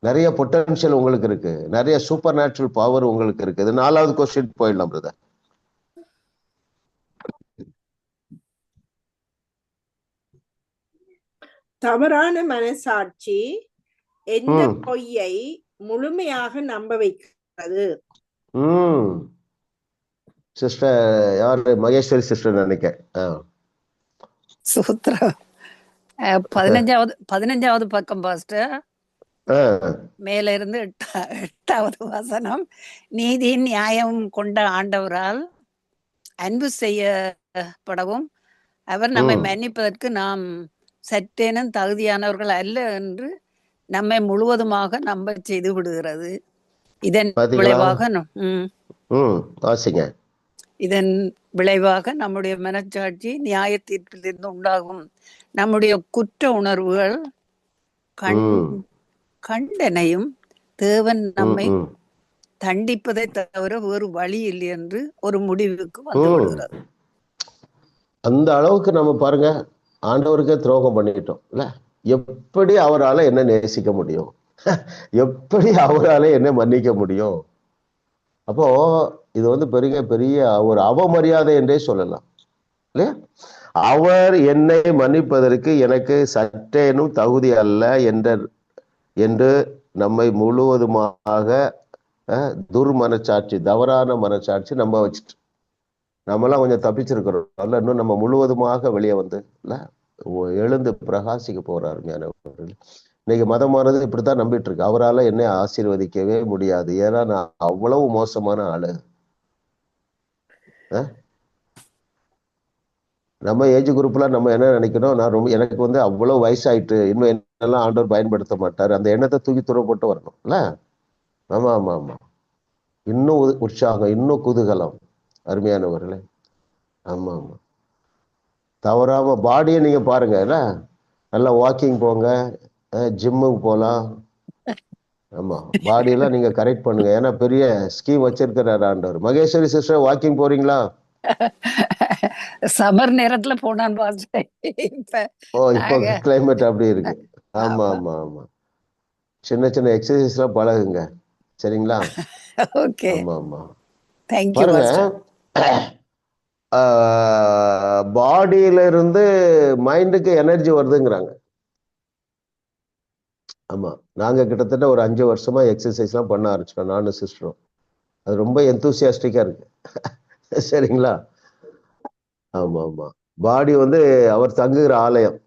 நிறைய பொட்டன்ஷியல் உங்களுக்கு இருக்கு, நிறைய சூப்பர் நேச்சுரல் பவர் உங்களுக்கு இருக்கு. இது 4வது கொஸ்டின் போயிடலாம் பிரதர். தவறான மனசாட்சி எந்த பொய்யை முழுமையாக நம்ப வைக்கிறது? சிஸ்டர் யாரு? மகேஸ்வரி சிஸ்டர் நினைக்கிறேன். சூத்ரா 15வது பக்கம் பாஸ்டர், மேல இருந்து 8வது வசனம். நீதி நியாயம் கொண்ட ஆண்டவரால் அன்பு செய்யப்படவும் அவர் நம்மை மன்னிப்பதற்கு நாம் சற்றேனும் தகுதியானவர்கள் அல்ல என்று நம்மை முழுவதுமாக நம்ப செய்து விடுகிறது. இதன் விளைவாக நம்முடைய மனச்சாட்சி நியாய தீர்ப்பிலிருந்து உண்டாகும் நம்முடைய குற்ற உணர்வுகள் கண்டனையும் தேவன் நம்மை தண்டிப்பதை தவிர வேறு வழி இல்லை என்று ஒரு முடிவுக்கு வந்து விடுகிறது. அந்த அளவுக்கு நம்ம பாருங்க, ஆண்டவருக்கே துரோகம் பண்ணிட்டோம் இல்ல? எப்படி அவரால் என்ன நேசிக்க முடியும்? எப்படி அவரால் என்ன மன்னிக்க முடியும்? அப்போ இது வந்து பெரிய பெரிய ஒரு அவமரியாதை என்றே சொல்லலாம் இல்லையா? அவர் என்னை மன்னிப்பதற்கு எனக்கு சற்றேனும் தகுதி அல்ல என்று நம்மை முழுவதுமாக துர்மனச்சாட்சி, தவறான மனச்சாட்சி நம்ப வச்சுட்டு நம்மளாம் கொஞ்சம் தப்பிச்சிருக்கிறோம். அல்ல, இன்னும் நம்ம முழுவதுமாக வெளியே வந்து இல்ல எழுந்து பிரகாசிக்க போறாரு. இன்னைக்கு மதமானது இப்படித்தான் நம்பிட்டு இருக்கு. அவரால் என்னை ஆசீர்வதிக்கவே முடியாது, ஏன்னா நான் அவ்வளவு மோசமான ஆளு. நம்ம ஏஜ் குரூப்ல நம்ம என்ன நினைக்கணும், நான் எனக்கு வந்து அவ்வளவு வயசாயிட்டு இன்னும் என்னெல்லாம் ஆண்டவர் பயன்படுத்த மாட்டாரு, அந்த எண்ணத்தை தூக்கி துற போட்டு வரணும் இல்ல? ஆமா ஆமா ஆமா, இன்னும் உற்சாகம், இன்னும் குதூகலம். அருமையானவர்களே, ஆமா ஆமா, தவறாம பாடியை நீங்க பாருங்க இல்ல, நல்லா வாக்கிங் போங்க, ஜிம்முக்கு போகலாம். ஆமா, பாடியெல்லாம் நீங்க கரெக்ட் பண்ணுங்க, ஏன்னா பெரிய ஸ்கீம் வச்சிருக்கிறாரு ஆண்டவர். மகேஸ்வரி சிஸ்டர் வாக்கிங் போறீங்களா? சம்மர் நேரத்துல போனான்னு பார்த்தேன். இப்ப இப்போ நாங்க கிளைமேட் அப்படி இருக்கு. ஆமா ஆமா. ஆமா ஆமா. சின்ன சின்ன எக்ஸசைஸ் எல்லாம் பழகுங்க, சரிங்களா? ஓகே, ஆமா ஆமா. தேங்க்யூ பாருங்க, பாஸ்டர். பாடியில இருந்து மைண்டுக்கு எனர்ஜி வருதுங்கிறாங்க. ஆமா, நாங்க கிட்டத்தட்ட ஒரு 5 வருஷமா எக்ஸசைஸ் எல்லாம் பண்ண ஆரம்பிச்சிட்டோம், நானும் சிஸ்டரும். அது ரொம்ப எந்தூசியாஸ்டிக்கா இருக்கு. சரிங்களா? ஆமா ஆமா. பாடி வந்து அவர் தங்குகிற ஆலயம்.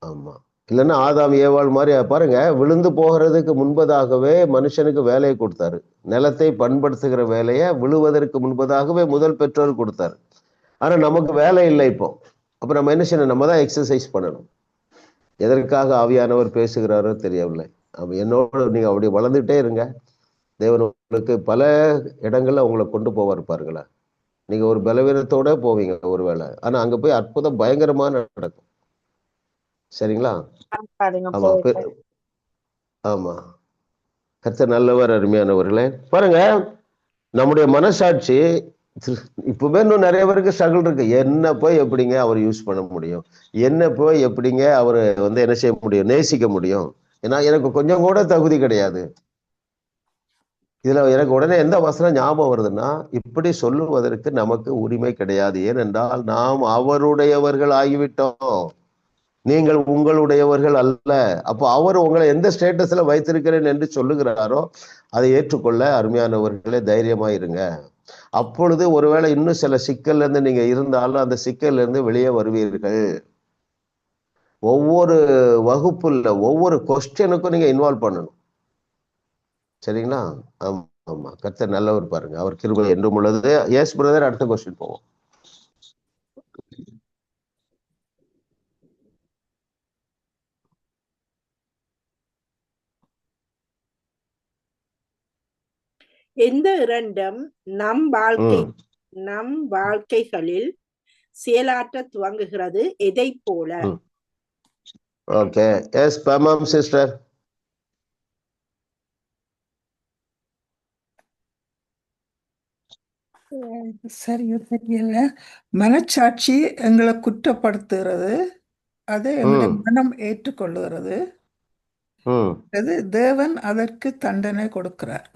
ஆமா. இல்லைன்னா ஆதாம் ஏவாள் மாதிரி பாருங்க, விழுந்து போகிறதுக்கு முன்பதாகவே மனுஷனுக்கு வேலையை கொடுத்தாரு. நிலத்தை பண்படுத்துகிற வேலையை விழுவதற்கு முன்பதாகவே முதல் பெற்றோர் கொடுத்தாரு. ஆனா நமக்கு வேலை இல்லை இப்போ. அப்ப நம்ம என்ன செய்யணும்? நம்ம தான் எக்ஸசைஸ் பண்ணணும். எதற்காக ஆவியானவர் பேசுகிறாரோ தெரியவில்லை. என்னோட நீங்க அப்படி வளர்ந்துட்டே இருங்க. தேவன் உங்களுக்கு பல இடங்கள்ல உங்களை கொண்டு போவார் பாருங்களேன். நீங்க ஒரு பலவீனத்தோட போவீங்க ஒருவேளை, ஆனா அங்க போய் அற்புதம் பயங்கரமா நடக்கும். சரிங்களா? ஆமா ஆமா. கர்த்தர் நல்லவர். அருமையானவர்களே, பாருங்க, நம்முடைய மனசாட்சி இப்பவே இன்னும் நிறைய பேருக்கு ஸ்ட்ரகிள் இருக்கு. என்ன போய் எப்படிங்க அவர் யூஸ் பண்ண முடியும்? என்ன போய் எப்படிங்க அவர் வந்து என்ன செய்ய முடியும், நேசிக்க முடியும்? ஏன்னா எனக்கு கொஞ்சம் கூட தகுதி கிடையாது. இதுல எனக்கு உடனே எந்த வசனம் ஞாபகம் வருதுன்னா, இப்படி சொல்லுவதற்கு நமக்கு உரிமை கிடையாது, ஏனென்றால் நாம் அவருடையவர்கள் ஆகிவிட்டோம், நீங்கள் உங்களுடையவர்கள் அல்ல. அப்போ அவர் உங்களை எந்த ஸ்டேட்டஸ்ல வைத்திருக்கிறேன் என்று சொல்லுகிறாரோ அதை ஏற்றுக்கொள்ள அருமையானவர்களே தைரியமா இருங்க. அப்பொழுது ஒருவேளை இன்னும் சில சிக்கல்ல இருந்து நீங்க இருந்தாலும் அந்த சிக்கல்ல இருந்து வெளியே வருவீர்கள். ஒவ்வொரு வகுப்புல ஒவ்வொரு கொஸ்டினுக்கும் நீங்க இன்வால்வ் பண்ணணும், சரிங்களா? ஆமா ஆமா. கர்த்தர் நல்லவர் பாருங்க, அவர் கிருபை என்றும் உள்ளது. எஸ் பிரதர், அடுத்த கொஸ்டின் போவோம். எந்த இரண்டும் நம் வாழ்க்கைகளில் செயலாற்ற துவங்குகிறது, எதை போல? ஓகே, எஸ் பமாம் சிஸ்டர். சரியா தெரியல. மனச்சாட்சி எங்களை குற்றப்படுத்துகிறது, அதை எங்களுடைய மனம் ஏற்றுக்கொள்ளுகிறது. அது தேவன் அதற்கு தண்டனை கொடுக்கிறார்.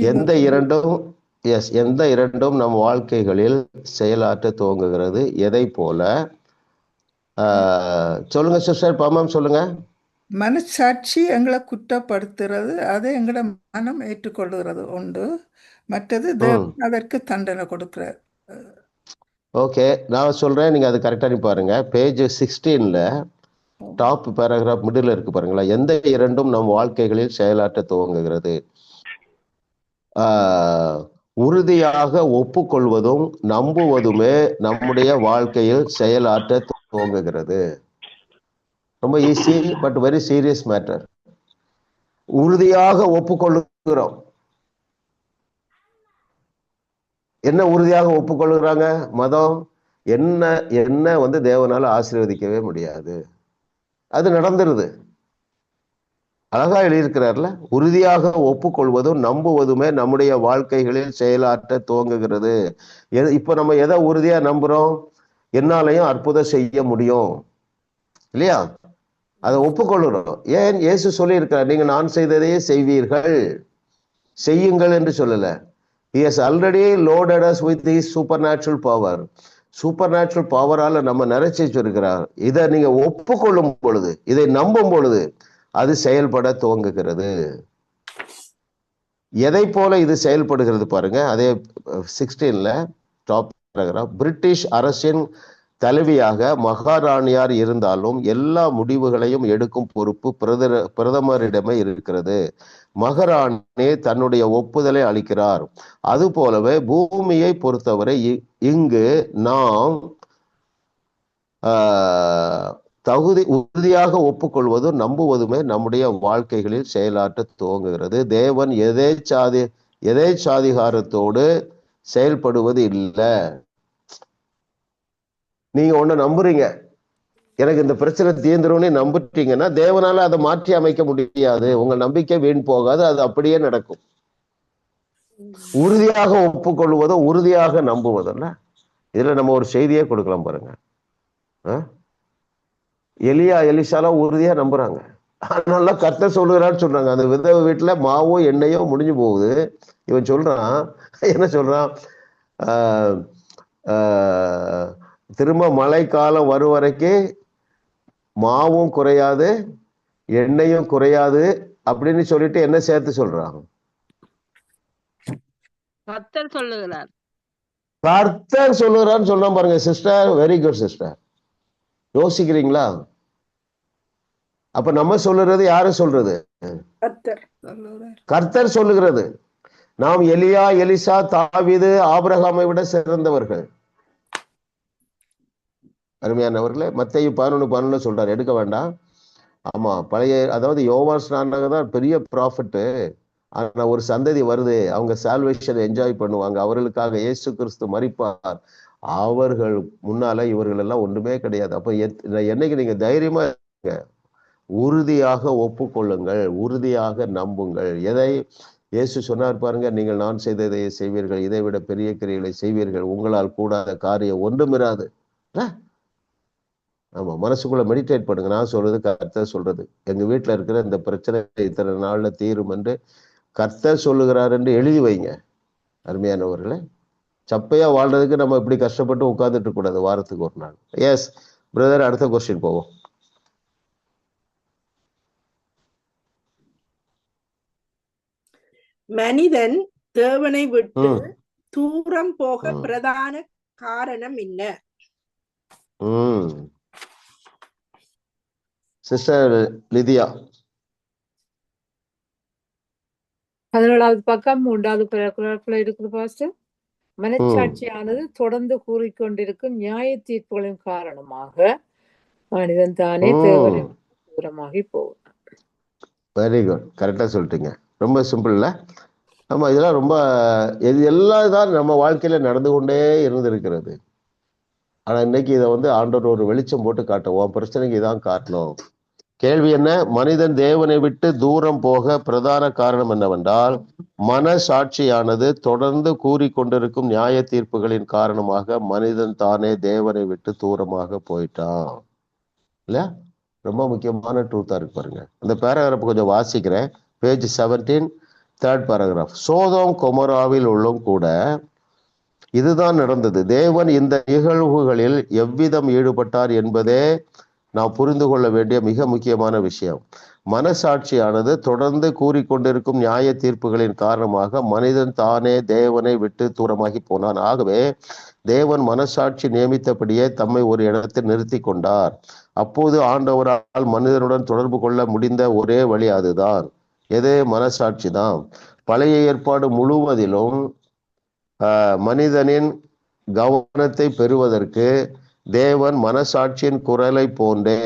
எந்த இரண்டும் நம் வாழ்க்கைகளில் செயலாற்ற துவங்குகிறது, எதை போல? சொல்லுங்க சிஸ்டர், பாமாம் சொல்லுங்க. மனச்சாட்சி எங்களை குற்றப்படுத்துறது, அதை எங்களோட மனம் ஏற்றுக்கொள்ளுகிறது ஒன்று. மற்றது தேவன் அதற்கு தண்டனை கொடுக்கிறார். ஓகே, நான் சொல்றேன், நீங்க அது கரெக்டா பாருங்க. பேஜ் 16ல டாப் பேராகிராஃப் மிடில் இருக்கு பாருங்களா. எந்த இரண்டும் நம் வாழ்க்கைகளில் செயலாற்ற துவங்குகிறது? உறுதியாக ஒப்புக்கொள்வதும் நம்புவதுமே நம்முடைய வாழ்க்கையில் செயலாற்ற துவங்குகிறது. ரொம்ப easy but very serious matter. உறுதியாக ஒப்புக்கொள்ளுகிறோம். என்ன உறுதியாக ஒப்புக்கொள்ளுகிறாங்க? மதம் என்ன என்ன வந்து தேவனால ஆசீர்வதிக்கவே முடியாது, அது நடந்துருது. அழகா எழுதியிருக்கிறார்ல, உறுதியாக ஒப்புக்கொள்வதும் நம்புவதுமே நம்முடைய வாழ்க்கைகளில் செயலாற்ற துவங்குகிறது. இப்ப நம்ம எதை உறுதியா நம்புறோம்? என்னாலையும் அற்புதம் செய்ய முடியும், இல்லையா? அதை ஒப்புக்கொள்ளுறோம். ஏன்? இயேசு சொல்லி இருக்கிறார், நீங்க நான் செய்ததையே செய்வீர்கள், செய்யுங்கள் என்று சொல்லல. He has already loaded us with his supernatural power. Super பவரால நம்ம நிறைச்சி வச்சிருக்கிறார். இதை நீங்க ஒப்புக்கொள்ளும் பொழுது, இதை நம்பும் பொழுது அது செயல்பட துவங்குகிறது. எதை போல இது செயல்படுகிறது பாருங்க. அதே 16ல டாப் பேராகிராஃப். பிரிட்டிஷ் அரசின் தலைவியாக மகாராணியார் இருந்தாலும் எல்லா முடிவுகளையும் எடுக்கும் பொறுப்பு பிரதமரிடமே இருக்கிறது. மகாராணி தன்னுடைய ஒப்புதலை அளிக்கிறார். அது போலவே பூமியை பொறுத்தவரை இங்கு நாம் உறுதியாக ஒப்புக்கொள்வதும் நம்புவதுமே நம்முடைய வாழ்க்கைகளில் செயலாற்ற துவங்குகிறது. தேவன் எதேச்சாதிகாரத்தோடு செயல்படுவது இல்லை. நீங்க ஒண்ணு நம்புறீங்க, எனக்கு இந்த பிரச்சனை தீர்ந்துரும்னு நம்பிட்டீங்கன்னா தேவனால அதை மாற்றி அமைக்க முடியாது. உங்க நம்பிக்கை வீண் போகாது, அது அப்படியே நடக்கும். உறுதியாக ஒப்புக்கொள்வதோ உறுதியாக நம்புவதோல்ல. இதுல நம்ம ஒரு செய்தியே கொடுக்கலாம் பாருங்க. எலியா எலிசாலாம் உறுதியா நம்புறாங்க. அதனால கர்த்தர் சொல்லுகிறான்னு சொல்றாங்க. அந்த விதவை வீட்டுல மாவோ எண்ணெயோ முடிஞ்சு போகுது. இவன் சொல்றான், என்ன சொல்றான், திரும்ப மழை காலம் வரும் வரைக்கும் மாவும் குறையாது எண்ணெயும் குறையாது அப்படின்னு சொல்லிட்டு என்ன சேர்த்து சொல்றாங்க? கர்த்தர் சொல்லுகிறார். கர்த்தர் சொல்லுகிறான்னு சொல்றான் பாருங்க சிஸ்டர். Very good sister. யோசிக்கிறீங்களா? அப்ப நம்ம சொல்லுறது யாரு சொல்றது? கர்த்தர் சொல்லுகிறது. நாம் எலியா எலிசா தாவீது ஆபிரகாமை விட சிறந்தவர்கள். அருமையானவர்களே, மத்தேயு 11:11 சொல்றாரு, எடுக்க வேண்டாம். ஆமா, பழைய அதாவது யோவான் ஸ்நானகர் தான் பெரிய ப்ராஃபிட்டு. ஆனா ஒரு சந்ததி வருது, அவங்க சால்வேஷன் என்ஜாய் பண்ணுவாங்க, அவர்களுக்காக இயேசு கிறிஸ்து மரிப்பார், அவர்கள் முன்னால இவர்கள் எல்லாம் ஒன்றுமே கிடையாது. அப்ப என்னைக்கு நீங்க தைரியமா உறுதியாக ஒப்புக்கொள்ளுங்கள், உறுதியாக நம்புங்கள். எதை இயேசு சொன்னார் பாருங்க, நீங்கள் நான் செய்ததை செய்வீர்கள், இதை விட பெரிய கிரியைகளை செய்வீர்கள், உங்களால் கூடாத காரியம் ஒன்றுமிராது. ஆமா, மனசுக்குள்ள மெடிடேட் பண்ணுங்க. நான் சொல்றது கர்த்தர் சொல்றது. எங்க வீட்டுல இருக்கிற இந்த பிரச்சனை இத்தனை நாள்ல தீரும் என்று கர்த்தர் சொல்லுகிறார் என்று எழுதி வைங்க. அருமையானவர்களே, சப்பையா வாழ்றதுக்கு நம்ம இப்படி கஷ்டப்பட்டு உட்கார்ந்துட்டு கூடாது வாரத்துக்கு ஒரு நாள். எஸ் பிரதர், அடுத்த கொஸ்டின் போவோம். மனிதன் தேவனை விட்டு தூரம் போக பிரதான காரணம் என்ன? சிஸ்டர் லிதியா. 17வது பக்கம் 3வது paragraphல இருக்குது பாஸ்டர். மனச்சாட்சியானது தொடர்ந்து கூறிக்கொண்டிருக்கும் நியாய தீர்ப்புகளின் காரணமாக மனிதன் தானே தேவனை தூரமாகி போவான். வெரி குட், கரெக்டா சொல்லிட்டீங்க. ரொம்ப சிம்பிள் இல்ல? ஆமா, இதெல்லாம் ரொம்ப இது எல்லாம் தான் நம்ம வாழ்க்கையில நடந்து கொண்டே இருந்திருக்கிறது. ஆனா இன்னைக்கு இதை ஆண்டவர் ஒரு வெளிச்சம் போட்டு காட்டுவோம், பிரச்சனைக்கு இதான் காட்டணும். கேள்வி என்ன? மனிதன் தேவனை விட்டு தூரம் போக பிரதான காரணம் என்னவென்றால், மனசாட்சியானது தொடர்ந்து கூறிக்கொண்டிருக்கும் நியாய தீர்ப்புகளின் காரணமாக மனிதன் தானே தேவனை விட்டு தூரமாக போயிட்டான். இல்ல, ரொம்ப முக்கியமான ட்ரூத்தா இருக்கு பாருங்க. அந்த பேராகிராஃப் கொஞ்சம் வாசிக்கிறேன். Page 17, 3rd paragraph. சோதோம் கொமோராவில் உள்ளும் கூட இதுதான் நடந்தது. தேவன் இந்த நிகழ்வுகளில் எவ்விதம் ஈடுபட்டார் என்பதே நாம் புரிந்து கொள்ள வேண்டிய மிக முக்கியமான விஷயம். மனசாட்சியானது தொடர்ந்து கூறிக்கொண்டிருக்கும் நியாய தீர்ப்புகளின் காரணமாக மனிதன் தானே தேவனை விட்டு தூரமாகி போனான். ஆகவே தேவன் மனசாட்சி நியமித்தபடியே தம்மை ஒரு இடத்தில் நிறுத்தி கொண்டார். அப்போது ஆண்டவரால் மனிதனுடன் தொடர்பு கொள்ள முடிந்த ஒரே வழி அதுதான். எது? மனசாட்சி தான். பழைய ஏற்பாடு முழுவதிலும் மனிதனின் கவனத்தை பெறுவதற்கு தேவன் மனசாட்சியின் குரலை போன்றே,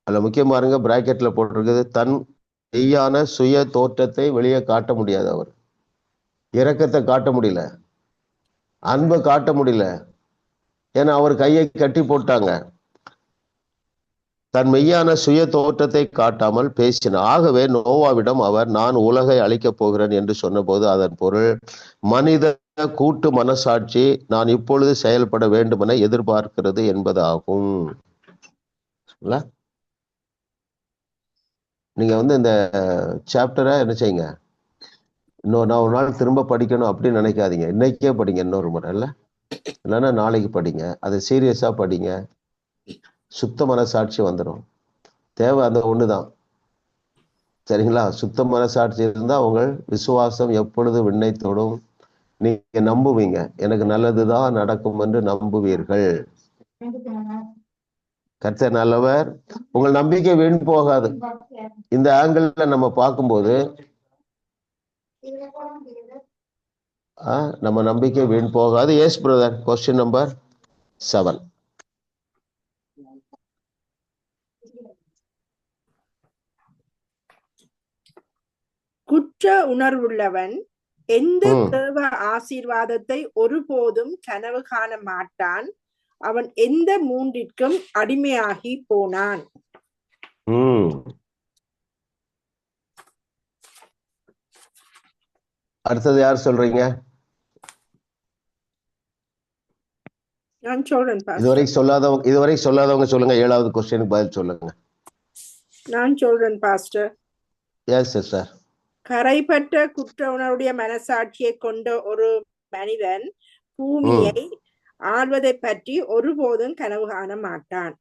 அதுல முக்கியமா இருங்க, பிராக்கெட்ல போட்டிருக்குது, தன் மெய்யான சுய தோற்றத்தை வெளியே காட்ட முடியாது. அவர் இரக்கத்தை காட்ட முடியல, அன்பை காட்ட முடியல, ஏன்னா அவர் கையை கட்டி போட்டாங்க. தன் மெய்யான சுய தோற்றத்தை காட்டாமல் பேசினார். ஆகவே நோவாவிடம் அவர் நான் உலகை அழிக்கப் போகிறேன் என்று சொன்னபோது அதன் பொருள் மனித கூட்டு மனசாட்சி நான் இப்பொழுது செயல்பட வேண்டும் என எதிர்பார்க்கிறது என்பதாகும். நீங்க இந்த சாப்டரை என்ன செய்யுங்க, நான் ஒரு நாள் திரும்ப படிக்கணும் அப்படின்னு நினைக்காதீங்க. இன்னைக்கே படிங்க, இன்னொரு முறை இல்ல, இல்லைன்னா நாளைக்கு படிங்க. அதை சீரியஸா படிங்க. சுத்த மனசாட்சி வந்துடும். தேவை அந்த ஒண்ணுதான், சரிங்களா? சுத்த மனசாட்சி இருந்தா உங்கள் விசுவாசம் எப்பொழுது விண்ணை தொடும். நீங்க நம்புவீங்க, எனக்கு நல்லதுதான் நடக்கும் என்று நம்புவீர்கள். கர்த்தர் நல்லவர், உங்கள் நம்பிக்கை வீண் போகாது. இந்த ஆங்கிள் நம்ம பார்க்கும்போது நம்ம நம்பிக்கை வீண் போகாது. Yes brother, question number 7. குற்ற உணர்வுள்ளவன் எந்த தேவ ஆசீர்வாதத்தை ஒருபோதும் கனவு காண மாட்டான். அவன் எந்த மூன்றிற்கும் அடிமையாகி போனான். அடுத்தது யார் சொல்றீங்க? நான் சொல்றேன் இதுவரை பாஸ்டர். சொல்லாதவங்க சொல்லுங்க. 7வது கொஸ்டினுக்கு பதில் சொல்லுங்க. நான் சொல்றேன் பாஸ்டர். Yes sir. கரைபற்ற குற்ற உணர்வுடைய மனசாட்சியை கொண்ட ஒரு மனிதன் பூமியை ஆள்வதை பற்றி ஒருபோதும் கனவு காண மாட்டான்.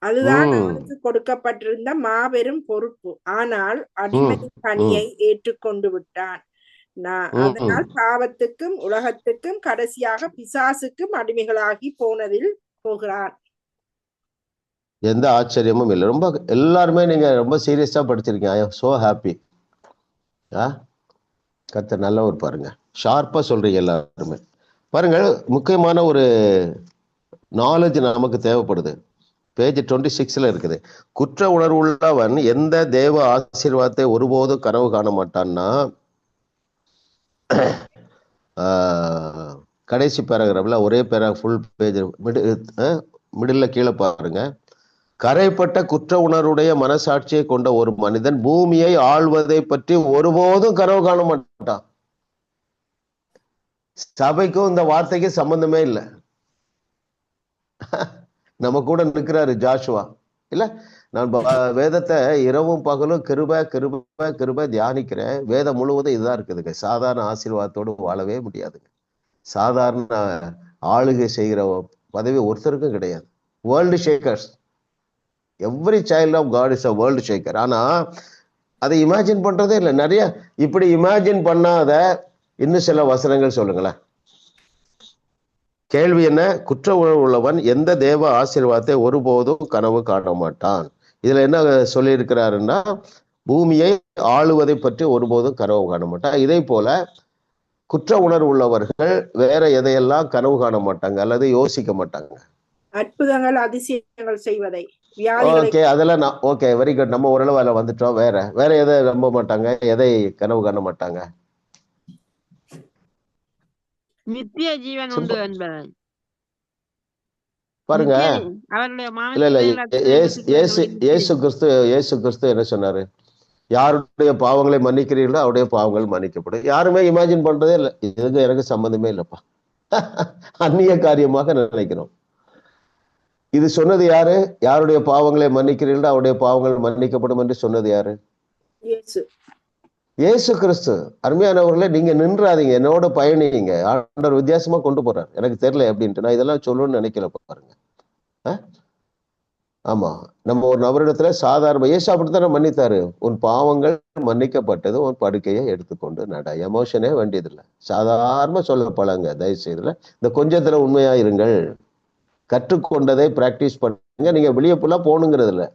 அதுதான் அவனுக்கு கொடுக்கப்பட்டிருந்த மாபெரும் பொறுப்பு. ஆனால் அடிமையின் பணியை ஏற்றுக்கொண்டு விட்டான். அதனால் பாவத்துக்கும் உலகத்துக்கும் கடைசியாக பிசாசுக்கும் அடிமைகளாகி போகிறான். எந்த ஆச்சரியமும் இல்லை. ரொம்ப எல்லாருமே நீங்க ரொம்ப சீரியஸா படிச்சிருக்கீங்க. ஐ எம் சோ ஹாப்பி. கர்த்தர் நல்லவர் பாருங்க. ஷார்ப்பா சொல்றீங்க எல்லாருமே. பாருங்க, முக்கியமான ஒரு நாலேஜ் நமக்கு தேவைப்படுது. பேஜ் 26 இருக்குது. குற்ற உணர்வு உள்ளவன் எந்த தேவ ஆசீர்வாதத்தை ஒருபோதும் கனவு காண மாட்டான்னா, கடைசி பேராகிராஃப்ல ஒரே ஃபுல் பேஜ் மிடில் கீழே பாருங்க. கரைப்பட்ட குற்ற உணர்வுடைய மனசாட்சியை கொண்ட ஒரு மனிதன் பூமியை ஆள்வதை பற்றி ஒருபோதும் கனவு காண மாட்டான். சபைக்கும் இந்த வார்த்தைக்கு சம்பந்தமே இல்லை. நம்ம கூட நிற்கிறாரு ஜாஷுவா இல்ல. நான் வேதத்தை இரவும் பகலும் கிருபை தியானிக்கிறேன். வேதம் முழுவதும் இதுதான் இருக்குதுங்க. சாதாரண ஆசீர்வாதத்தோடு வாழவே முடியாதுங்க. சாதாரண ஆளுகை செய்கிற பதவி ஒருத்தருக்கும் கிடையாது. World shakers. Every child of God is a world shaker. ஆனா அதை இமேஜின் பண்றதே இல்லை. நிறைய இப்படி இமேஜின் பண்ணாத இன்னும் சில வசனங்கள் சொல்லுங்களேன். கேள்வி என்ன? குற்ற உணர்வு உள்ளவன் எந்த தேவ ஆசீர்வாதத்தை ஒருபோதும் கனவு காண மாட்டான். இதுல என்ன சொல்லி இருக்கிறாருன்னா, பூமியை ஆளுவதை பற்றி ஒருபோதும் கனவு காண மாட்டான். இதே போல குற்ற உணர்வு உள்ளவர்கள் வேற எதையெல்லாம் கனவு காண மாட்டாங்க அல்லது யோசிக்க மாட்டாங்க. அற்புதங்கள் அதிசயங்கள் செய்வதை. ஓகே, அதெல்லாம் ஓகே, வெரி குட். நம்ம ஓரளவு அதில் வந்துட்டோம். வேற எதை நம்ப மாட்டாங்க, எதை கனவு காண மாட்டாங்க? நித்திய ஜீவன் உண்டு என்பதை பாருங்க. இல்ல இயேசு கிறிஸ்து என்ன சொன்னாரு? யாருடைய பாவங்களை மன்னிக்கிறீர்களோ அவருடைய பாவங்கள் மன்னிக்கப்படும். யாருமே இமேஜின் பண்றதே இல்லை. இதுக்கு எனக்கு சம்பந்தமே இல்லைப்பா. அந்நிய காரியமாக நினைக்கிறோம். இது சொன்னது யாரு? யாருடைய பாவங்களை மன்னிக்கிறீர்களோ அவருடைய பாவங்கள் மன்னிக்கப்படும் என்று சொன்னது யாரு? இயேசு கிறிஸ்து. அருமையானவர்களே, நீங்க நின்றாதீங்க, என்னோட பயணிங்க. ஆண்டவர் வித்தியாசமா கொண்டு போறார். எனக்கு தெரியல எப்படின்ட்டு நான் இதெல்லாம் சொல்லணும்னு நினைக்கல. பாருங்க, ஆமா, நம்ம ஒரு நபரிடத்துல சாதாரண இயேசு அப்படித்தானே மன்னித்தாரு. உன் பாவங்கள் மன்னிக்கப்பட்டது, உன் படுக்கையை எடுத்துக்கொண்டு நட. எமோஷனே வேண்டியதில்லை. சாதாரண சொல்ல பழங்க தயவு செய்துல. இந்த கொஞ்சத்துல உண்மையா இருங்கள். கற்றுக்கொண்டதை பிராக்டிஸ் பண்ணுங்க. நீங்க வெளியே ஃபுல்லா போகணுங்கிறது இல்லை.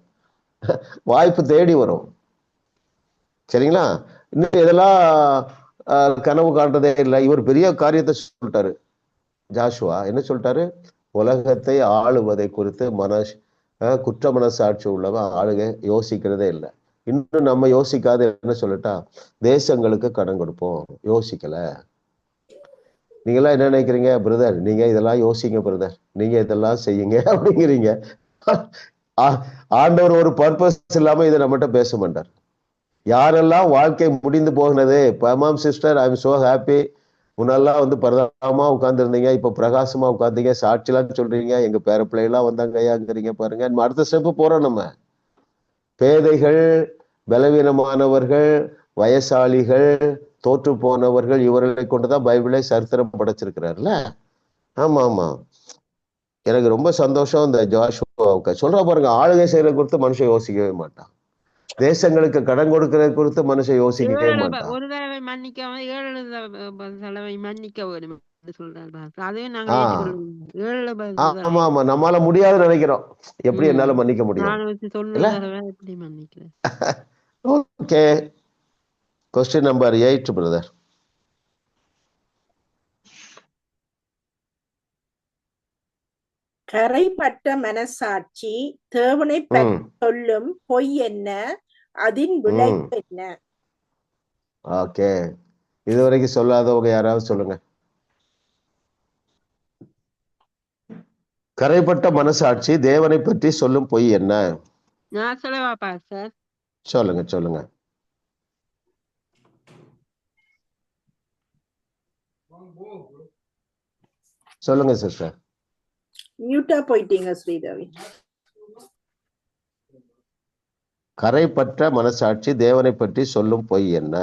வாய்ப்பு தேடி வரும். சரிங்களா? இன்னும் இதெல்லாம் கனவு காண்றதே இல்லை. இவர் பெரிய காரியத்தை சொல்லிட்டாரு. ஜாஷுவா என்ன சொல்லிட்டாரு? உலகத்தை ஆளுவதை குறித்து குற்ற மனசாட்சி உள்ளவன் ஆளுகை யோசிக்கிறதே இல்லை. இன்னும் நம்ம யோசிக்காத என்ன சொல்லிட்டா, தேசங்களுக்கு கடன் கொடுப்போம். யோசிக்கல. நீங்களாம் என்ன நினைக்கிறீங்க? பிரதர், நீங்க இதெல்லாம் யோசிங்க பிரதர், நீங்க இதெல்லாம் செய்யுங்க அப்படிங்கிறீங்க. ஆண்டவர் ஒரு பர்பஸ் இல்லாம இதை நம்மகிட்ட பேச மாட்டார். யாரெல்லாம் வாழ்க்கை முடிந்து போகினது, பமாம் sister, I am so happy. முன்னெல்லாம் பரதாமா உட்கார்ந்துருந்தீங்க, இப்ப பிரகாசமா உட்கார்ந்தீங்க, சாட்சிலாம் சொல்றீங்க, எங்க பேர பிள்ளைலாம் வந்தாங்க ஐயாங்கிறீங்க. பாருங்க, அடுத்த ஸ்டெப்பு போறோம். நம்ம பேதைகள், பலவீனமானவர்கள், வயசாளிகள், தோற்று போனவர்கள், இவர்களை கொண்டுதான் பைபிளை சரித்திரம் படைச்சிருக்கிறாருல்ல. ஆமா ஆமா, எனக்கு ரொம்ப சந்தோஷம். இந்த ஜோஷுவா சொல்ற பாருங்க, ஆளுகை செய்யற குறித்து மனுஷன் யோசிக்கவே மாட்டான். தேசங்களுக்கு கடன் கொடுக்கறது குறித்து மனுஷன் யோசிக்கவே மாட்டான். ஒரு தடவை மன்னிக்க 7 தடவை மன்னிக்க வேணும் சொல்றாரு. ஆமா ஆமா, நம்மளால முடியாதுன்னு நினைக்கிறோம். எப்படி என்னால மன்னிக்க முடியும்? Okay, question number 8 brother. கரைப்பட்ட மனசாட்சி தேவனை பற்றி சொல்லும் பொய் என்ன, அதன் விளைவு என்ன? ஓகே, இதுவரைக்கும் சொல்லாதவங்க யாராவது சொல்லுங்க. கரைப்பட்ட மனசாட்சி தேவனை பற்றி சொல்லும் பொய் என்ன? நான் சொல்லவா பாஸ்டர்? சொல்லுங்க சொல்லுங்க. சொல்லுங்க சிஸ்டர். மியூட்டா போயிட்டீங்க ஸ்ரீதேவி. கரைப்பற்ற மனசாட்சி தேவனை பற்றி சொல்லும் பொய் என்ன?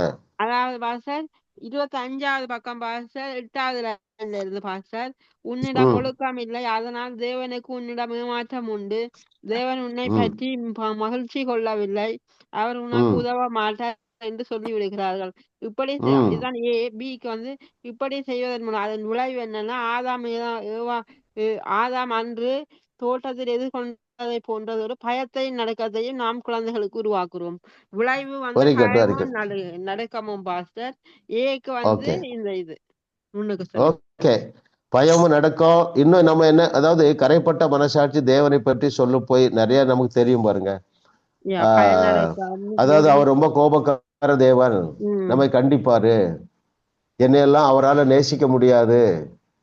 அதாவது பாஸ்டர் 25வது பக்கம் பாஸ்டர் 8வது லைன்ல இருந்து பாஸ்டர், உன்னிடம் ஒழுக்கம் இல்லை, அதனால் தேவனுக்கு உன்னிடம் ஏமாற்றம் உண்டு, தேவன் உன்னை பற்றி மகிழ்ச்சி கொள்ளவில்லை, அவர் உனக்கு உதவ மாட்டார் என்று சொல்லி விடுகிறார்கள். இப்படி இதுதான் பிக்கு வந்து இப்படி செய்வதன் மூலம் அதன் விளைவு என்னன்னா, ஆதாம் அன்று தோட்டத்தில் எதிர்கொண்டதை போன்றது ஒரு பயத்தையும் நடுக்கத்தையும் நாம் குழந்தைகளுக்கு உருவாக்குறோம். விளைவு வந்து பயமும் நடுக்கமும் பாஸ்டர். ஏக்கு வந்து இந்த இது ஓகே, பயமும் நடக்கும். இன்னும் நம்ம என்ன, அதாவது கரைப்பட்ட மனசாட்சி தேவனை பற்றி சொல்லும் போய் நிறைய நமக்கு தெரியும் பாருங்க. அதாவது அவர் ரொம்ப கோபக்கார தேவன், நம்மை கண்டிப்பாரு, என்னையெல்லாம் அவரால் நேசிக்க முடியாது,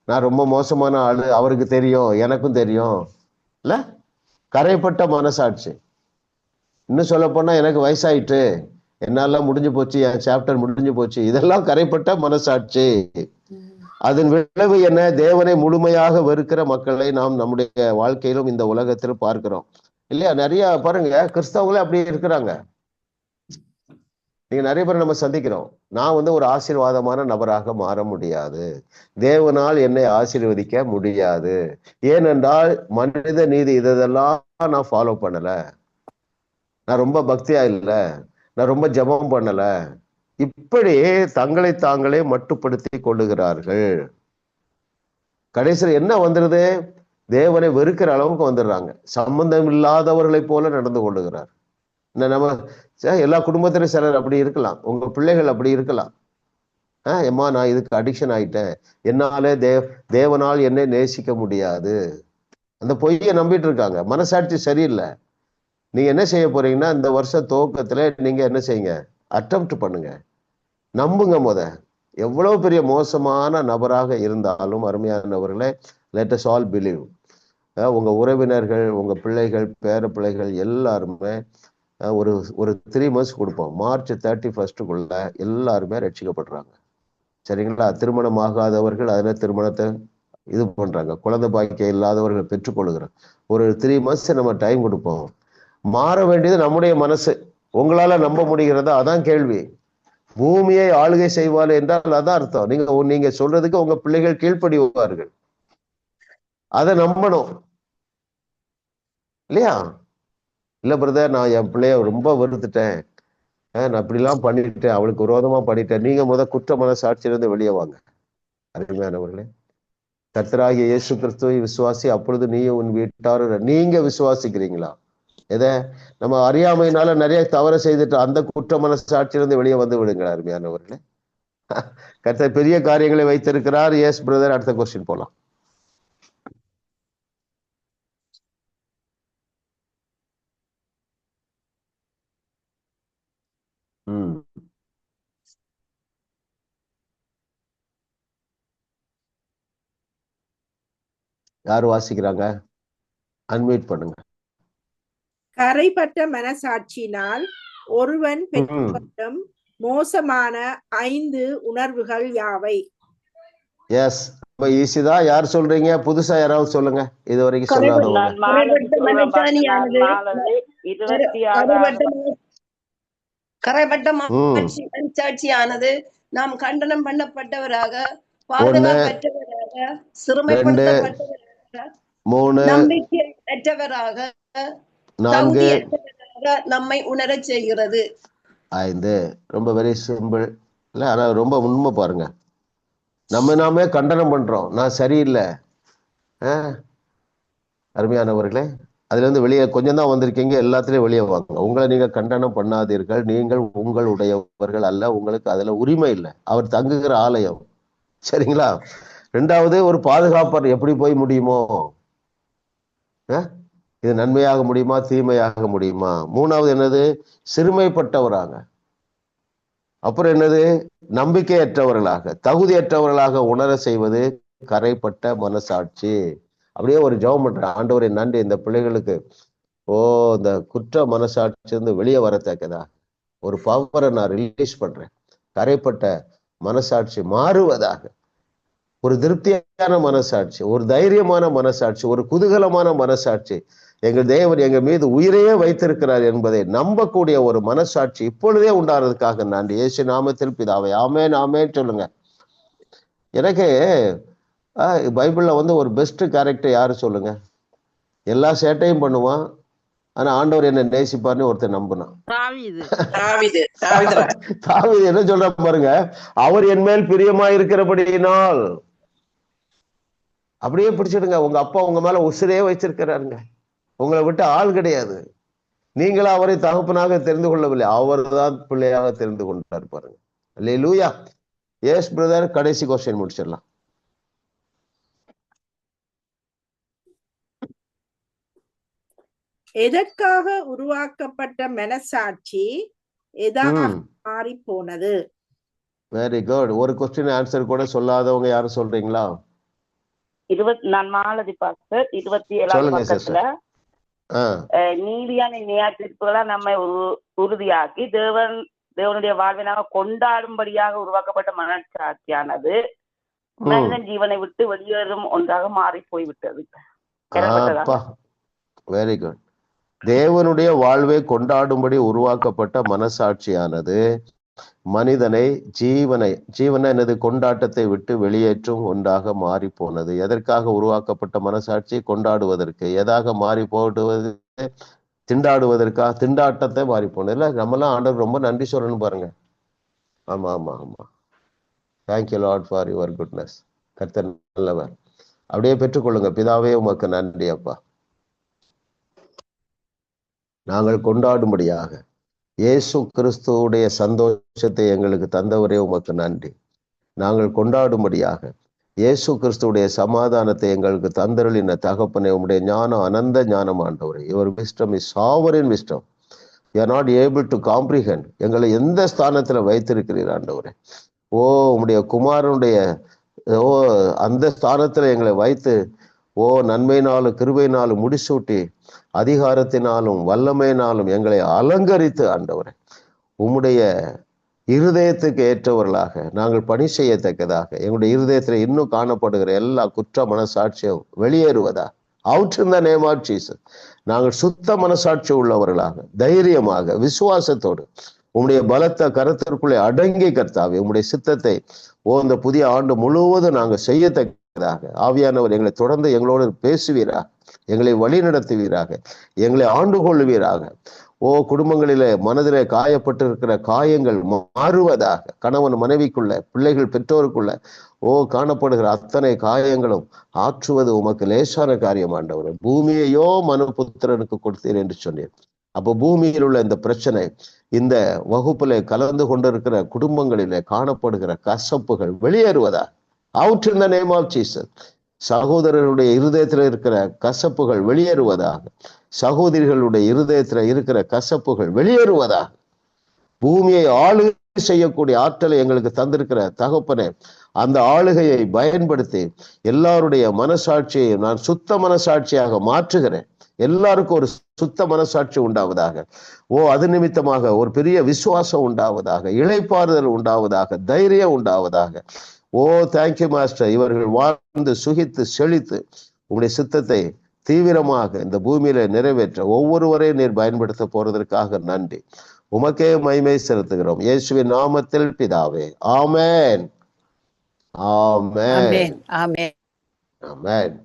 நான் ரொம்ப மோசமான ஆளு, அவருக்கு தெரியும், எனக்கும் தெரியும் இல்ல. கரைப்பட்ட மனசாட்சி. இன்னும் சொல்ல போனா எனக்கு வயசாயிட்டு, என்னால முடிஞ்சு போச்சு, என் சாப்டர் முடிஞ்சு போச்சு, இதெல்லாம் கரைப்பட்ட மனசாட்சி. அதன் விளைவு என்ன? தேவனை முழுமையாக வெறுக்கிற மக்களை நாம் நம்முடைய வாழ்க்கையிலும் இந்த உலகத்திலும் பார்க்கிறோம் இல்லையா? நிறைய பாருங்க, கிறிஸ்தவங்களே அப்படி இருக்கிறாங்க. நீங்க நிறைய பேர் நம்ம சந்திக்கிறோம். நான் வந்து ஒரு ஆசீர்வாதமான நபராக மாற முடியாது, தேவனால் என்னை ஆசீர்வதிக்க முடியாது, ஏனென்றால் மனித நீதி இதெல்லாம் நான் ஃபாலோ பண்ணல, நான் ரொம்ப பக்தியா இல்லை, நான் ரொம்ப ஜபம் பண்ணல, இப்படி தங்களை தாங்களே மட்டுப்படுத்தி கொள்ளுகிறார்கள். கடைசியில் என்ன வந்துடுது? தேவனை வெறுக்கிற அளவுக்கு வந்துடுறாங்க. சம்பந்தம் இல்லாதவர்களை போல நடந்து கொள்ளுகிறார். நம்ம எல்லா குடும்பத்திலும் சிலர் அப்படி இருக்கலாம், உங்க பிள்ளைகள் அப்படி இருக்கலாம். எம்மா நான் இதுக்கு அடிக்ஷன் ஆயிட்டேன், என்னால தேவனால் என்னை நேசிக்க முடியாது, அந்த பொய்யை நம்பிட்டு இருக்காங்க. மனசாட்சி சரியில்லை. நீங்க என்ன செய்ய போறீங்கன்னா, இந்த வருஷ துவக்கத்துல நீங்க என்ன செய்யுங்க, அட்டெம்ப்ட் பண்ணுங்க, நம்புங்க. எவ்வளவு பெரிய மோசமான நபராக இருந்தாலும் அருமையானவர்களே, லெட் அஸ் ஆல் பிலீவ். உங்க உறவினர்கள், உங்க பிள்ளைகள், பேர பிள்ளைகள் எல்லாருமே ஒரு 3 months கொடுப்போம். மார்ச் 31 எல்லாருமே ரட்சிக்கப்படுறாங்க. சரிங்களா? திருமணம் ஆகாதவர்கள் அதில் திருமணத்தை இது பண்றாங்க, குழந்தை பாக்கியம் இல்லாதவர்கள் பெற்றுக்கொள்கிறாங்க. ஒரு 3 months நம்ம டைம் கொடுப்போம். மாற வேண்டியது நம்முடைய மனசு. உங்களால நம்ப முடிகிறதா? அதான் கேள்வி. பூமியை ஆளுகை செய்வாள் என்றால் அதான் அர்த்தம். நீங்க சொல்றதுக்கு உங்க பிள்ளைகள் கீழ்ப்படிவார்கள். அதை நம்பணும் இல்லையா? இல்ல பிரதர், நான் என் பிள்ளைய ரொம்ப வெறுத்துட்டேன், நான் இப்படிலாம் பண்ணிட்டேன், அவளுக்கு விரோதமா பண்ணிட்டேன். நீங்க குற்ற மனசாட்சியிலிருந்து வெளியே வாங்க. அருமையானவர்களே, கர்த்தராகிய இயேசு கிறிஸ்துவை விசுவாசி, அப்பொழுது நீயும் உன் வீட்டார். நீங்க விசுவாசிக்கிறீங்களா? எதை? நம்ம அறியாமையினால நிறைய தவறு செய்துட்டு அந்த குற்ற மனசாட்சியிலிருந்து வெளியே வந்து விடுங்க. அருமையானவர்களே, கர்த்தர் பெரிய காரியங்களை வைத்திருக்கிறார். எஸ் பிரதர், அடுத்த கொஸ்டின் போலாம். யாரு வாசிக்கிறாங்க? அன்மியூட் பண்ணுங்க. கரைப்பட்ட மனசாட்சியினால் ஒருவன் பெற்றுக்கொள்ளும் மோசமான 5 உணர்வுகள் யாவை? எஸ், ரொம்ப ஈஸி தான். யார் சொல்றீங்க? புதுசா யாராவது சொல்லுங்க. இது வரைக்கும் சொல்லாதவங்க. கரைப்பட்ட மனசாட்சியானது நாம் கண்டனம் பண்ணப்பட்டவராக, பாதுகாப்பு பெற்றவராக, சிறுமைப்படுத்தப்பட்டவராக, நம்பிக்கை அற்றவராக, நம்மை உணர செய்கிறது. 5 ரொம்ப வெரி சிம்பிள் இல்ல, ஆனா ரொம்ப உண்மை பாருங்க. நாமே கண்டனம் பண்றோம், நான் சரியில்லை. அருமையானவர்களே, அதுல இருந்து வெளியே கொஞ்சம் தான் வந்திருக்கீங்க, எல்லாத்துலயும் வெளியே வாங்க. உங்களை நீங்க கண்டனம் பண்ணாதீர்கள். நீங்கள் உங்களுடையவர்கள் அல்ல, உங்களுக்கு அதுல உரிமை இல்லை. அவர் தங்குகிற ஆலயம். சரிங்களா? 2வது, ஒரு பாதுகாப்பர் எப்படி போய் முடியுமோ? இது நன்மையாக முடியுமா, தீமையாக முடியுமா? 3வது என்னது? சிறுமைப்பட்டவராக. அப்புறம் என்னது? நம்பிக்கையற்றவர்களாக, தகுதியற்றவர்களாக உணர செய்வது கரைப்பட்ட மனசாட்சி. அப்படியே ஒரு ஜெபம் பண்றேன், ஆண்டவரே நன்றி, இந்த பிள்ளைகளுக்கு இந்த குற்ற மனசாட்சி இருந்து வெளியே வரத்தக்கதா ஒரு பவரை நான் ரிலீஸ் பண்றேன். கரைப்பட்ட மனசாட்சி மாறுவதாக ஒரு திருப்தியான மனசாட்சி, ஒரு தைரியமான மனசாட்சி, ஒரு குதூகலமான மனசாட்சி. எங்கள் தேவன் எங்க மீது உயிரையே வைத்திருக்கிறார் என்பதை நம்பக்கூடிய ஒரு மனசாட்சி இப்பொழுதே உண்டாறதுக்காக நன்றி. இயேசு நாமத்தில் பிதாவே. ஆமேன் ஆமேன் சொல்லுங்க. எனக்கு பைபிள்ல வந்து ஒரு பெஸ்ட் கேரக்டர் யாரு சொல்லுங்க? எல்லா சேட்டையும் பண்ணுவான், ஆனா ஆண்டவர் என்ன நேசிப்பார்னு ஒருத்தர் நம்பினான். தாவீது என்ன சொல்ற பாருங்க, அவர் என் மேல் பிரியமா இருக்கிறபடியினால். அப்படியே பிடிச்சிடுங்க. உங்க அப்பா உங்க மேல உசிரே வச்சிருக்கிறாருங்க, உங்களை விட்டு ஆள் கிடையாது. நீங்களா அவரை தகப்பனாக தெரிந்து கொள்ளவில்லை, அவர் தான் பிள்ளையாக தெரிந்து கொண்டார் பாருங்க. அல்லேலூயா. எஸ் பிரதர், கடைசி கொஸ்டின் முடிச்சிடலாம். எதற்காக உருவாக்கப்பட்ட மனசாட்சி எதாக மாறி போனது? Very good. ஒரு கொஸ்டின் ஆன்சர் கூட சொல்லாதவங்க யாரும் சொல்றீங்களா? நான் மாலதி பாஸ்டர். 27ஆம் பக்கத்துல நீதியான நியாயத்தீர்ப்புகளை நம்மை உறுதியாக்கி தேவனுடைய வாழ்வை நாம கொண்டாடும்படியாக உருவாக்கப்பட்ட மனசாட்சியானது மனிதன் ஜீவனை விட்டு வெளியேறும் ஒன்றாக மாறி போய்விட்டது. Very good. தேவனுடைய வாழ்வை கொண்டாடும்படி உருவாக்கப்பட்ட மனசாட்சியானது மனிதனை ஜீவனை எனது கொண்டாட்டத்தை விட்டு வெளியேற்றும் ஒன்றாக மாறி போனது. எதற்காக உருவாக்கப்பட்ட மனசாட்சி? கொண்டாடுவதற்கு. எதாக மாறி போடுவது? திண்டாடுவதற்காக. திண்டாட்டத்தை மாறி போனது. இல்ல, நம்மளாம் ஆண்டவர் ரொம்ப நன்றி சொல்லணும் பாருங்க. ஆமா ஆமா ஆமா. Thank you Lord for your goodness. கர்த்தர் நல்லவர். அப்படியே பெற்றுக்கொள்ளுங்க. பிதாவே உமக்கு நன்றி அப்பா. நாங்கள் கொண்டாடும்படியாக இயேசு கிறிஸ்துவுடைய சந்தோஷத்தை எங்களுக்கு தந்தவரே உமக்கு நன்றி. நாங்கள் கொண்டாடும்படியாக இயேசு கிறிஸ்துவுடைய சமாதானத்தை எங்களுக்கு தந்தருளின தகப்பனே, உம்முடைய ஞானம் அனந்த ஞானம் ஆண்டவரே. Your wisdom is sovereign wisdom. You are not able to comprehend. எங்களை எந்த ஸ்தானத்துல வைத்திருக்கிறீர் ஆண்டவரே. ஓ, உம்முடைய குமாரனுடைய அந்த ஸ்தானத்துல எங்களை வைத்து நன்மையினாலும் கிருபையினாலும் முடிசூட்டி அதிகாரத்தினாலும் வல்லமையினாலும் எங்களை அலங்கரித்து ஆண்டவரே, உம்முடைய இருதயத்துக்கு ஏற்றவர்களாக நாங்கள் பணி செய்யத்தக்கதாக எங்களுடைய இருதயத்தில் இன்னும் காணப்படுகிற எல்லா குற்ற மனசாட்சியும் வெளியேறுவதா. Out in the name of Jesus. நாங்கள் சுத்த மனசாட்சி உள்ளவர்களாக தைரியமாக விசுவாசத்தோடு உம்முடைய பலத்த கரத்திற்குள்ளே அடங்கி கர்த்தாவே உம்முடைய சித்தத்தை இந்த புதிய ஆண்டு முழுவதும் நாங்கள் செய்யத்தக்கதாக ஆவியானவர் எங்களை தொடர்ந்து எங்களோடு பேசுவீராக, எங்களை வழி நடத்துவீராக, எங்களை ஆண்டு கொள்ளுவீராக. குடும்பங்களிலே மனதிலே காயப்பட்டிருக்கிற காயங்கள் மாறுவதாக. கணவன் மனைவிக்குள்ள, பிள்ளைகள் பெற்றோருக்குள்ள காணப்படுகிற அத்தனை காயங்களும் ஆற்றுவது உமக்கு லேசான காரியம் ஆண்டவர். பூமியையோ மனுபுத்திரனுக்கு கொடுத்தீர் என்று சொன்னீர். அப்போ பூமியில் உள்ள இந்த பிரச்சனை, இந்த வகுப்பிலே கலந்து கொண்டிருக்கிற குடும்பங்களிலே காணப்படுகிற கசப்புகள் வெளியேறுவதா. Out in the name of Jesus. சகோதரருடைய இருதயத்தில் இருக்கிற கசப்புகள் வெளியேறுவதாக. சகோதரிகளுடைய இருதயத்தில் இருக்கிற கசப்புகள் வெளியேறுவதாக. பூமியை ஆளுகை செய்யக்கூடிய ஆற்றலை எங்களுக்கு தந்திருக்கிற தகப்பனே, அந்த ஆளுகையை பயன்படுத்தி எல்லாருடைய மனசாட்சியை நான் சுத்த மனசாட்சியாக மாற்றுகிறேன். எல்லாருக்கும் ஒரு சுத்த மனசாட்சி உண்டாவதாக. அது நிமித்தமாக ஒரு பெரிய விசுவாசம் உண்டாவதாக, இளைப்பாறுதல் உண்டாவதாக, தைரியம் உண்டாவதாக. Thank you master. இவர்கள் வாழ்ந்து சுகித்து செழித்து உங்களுடைய சித்தத்தை தீவிரமாக இந்த பூமியில நிறைவேற்ற ஒவ்வொருவரையும் நீர் பயன்படுத்த போறதற்காக நன்றி. உமக்கே மகிமை செலுத்துகிறோம் இயேசுவின் நாமத்தில் பிதாவே. ஆமென் ஆமென் ஆமென் ஆமென்.